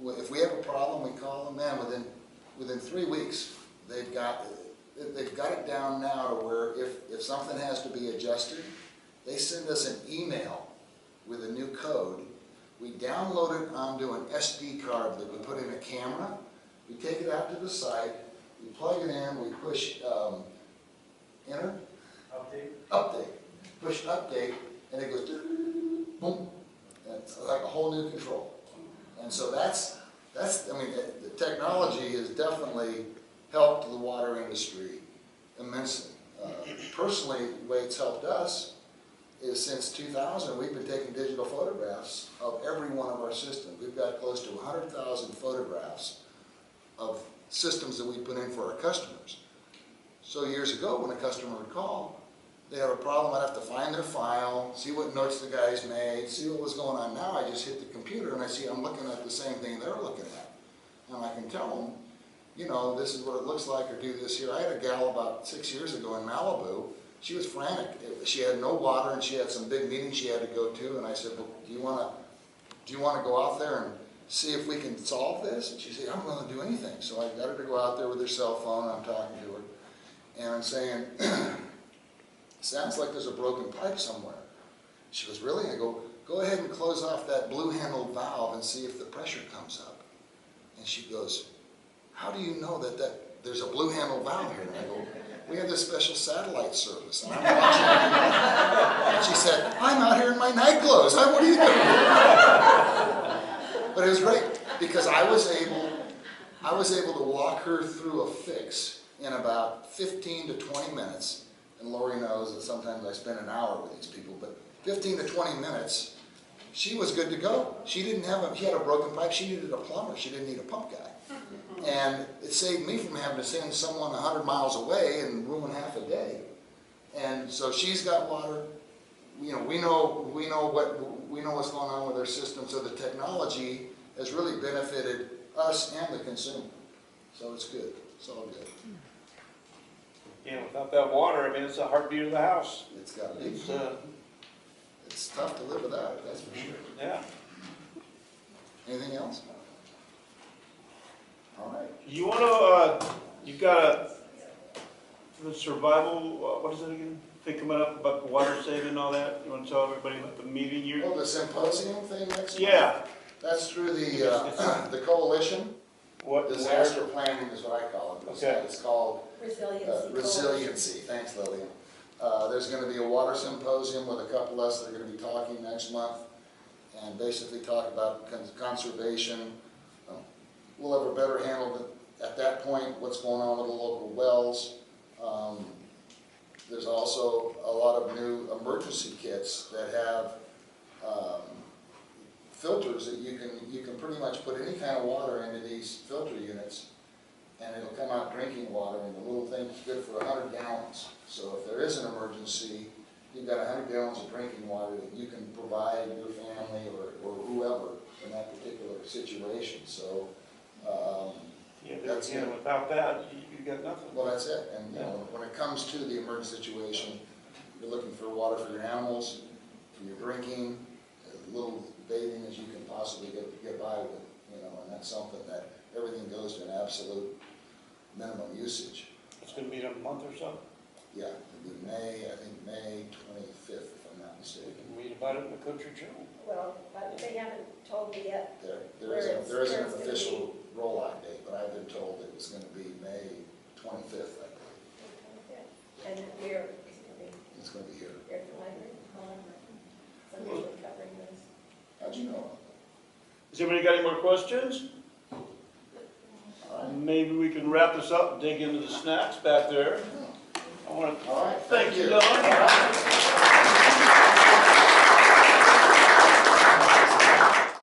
C: if we have a problem, we call them. Man, within 3 weeks, they've got it down now to where if something has to be adjusted, they send us an email with a new code. We download it onto an SD card that we put in a camera. We take it out to the site. We plug it in. We push enter. Update. Push update, and it goes boom. And it's like a whole new control. And so that's the technology is definitely helped the water industry immensely. Personally, the way it's helped us is since 2000, we've been taking digital photographs of every one of our systems. We've got close to 100,000 photographs of systems that we put in for our customers. So years ago, when a customer would call, they have a problem, I'd have to find their file, see what notes the guys made, see what was going on. Now I just hit the computer and I see I'm looking at the same thing they're looking at. And I can tell them, you know, this is what it looks like, or do this here. I had a gal about 6 years ago in Malibu. She was frantic. She had no water and she had some big meetings she had to go to. And I said, well, do you want to go out there and see if we can solve this? And she said, I'm willing to do anything. So I got her to go out there with her cell phone, and I'm talking to her. And I'm saying, sounds like there's a broken pipe somewhere. She goes, really? I go ahead and close off that blue-handled valve and see if the pressure comes up. And she goes, how do you know that there's a blue-handled valve here? And I go, we have this special satellite service, and I'm watching it. And she said, I'm out here in my night clothes. What are you doing? But it was great, because I was able to walk her through a fix in about 15 to 20 minutes. And Lori knows that sometimes I spend an hour with these people, but 15 to 20 minutes, she was good to go. She had a broken pipe. She needed a plumber. She didn't need a pump guy. And it saved me from having to send someone 100 miles away and ruin half a day. And so she's got water. You know, we know what's going on with our system. So the technology has really benefited us and the consumer. So it's good. It's all good.
A: Yeah, without that water, I mean, it's the heartbeat of the house.
C: It's got to be. It's tough to live without it, that's for sure.
A: Yeah.
C: Anything else? All right.
A: You want to, you've got the survival, what is it again? Thing coming up about the water saving and all that? You want to tell everybody about the meeting you're...
C: Oh, the symposium thing next month?
A: Yeah.
C: That's through the coalition.
A: What?
C: Disaster planning is what I call it.
A: Okay.
C: It's called resiliency. Thanks, Lillian. There's going to be a water symposium with a couple of us that are going to be talking next month, and basically talk about conservation. We'll have a better handle at that point what's going on with the local wells. There's also a lot of new emergency kits that have filters that you can pretty much put any kind of water into these filter units, and it'll come out drinking water, and the little thing's good for 100 gallons. So if there is an emergency, you've got 100 gallons of drinking water that you can provide your family or whoever in that particular situation. So
A: without that, you got nothing.
C: well, that's it. And you know, when it comes to the emergency situation, you're looking for water for your animals, for your drinking, as little bathing as you can possibly get by with, you know, and that's something that everything goes to an absolute minimum usage.
A: It's going to be in a month or so?
C: Yeah, it'll be I think May 25th, if I'm not mistaken.
A: You can read about it in the Country Journal.
B: Well, but they haven't told me yet.
C: There isn't an official rollout date, but I've been told it was going to be May 25th, I believe.
B: And we're,
C: It's going to be here.
B: at the library, somebody's covering this.
C: How'd you know?
A: Has anybody got any more questions? Maybe we can wrap this up and dig into the snacks back there. I want to
C: All right.
A: thank you,
C: you.
A: Don.
C: All right.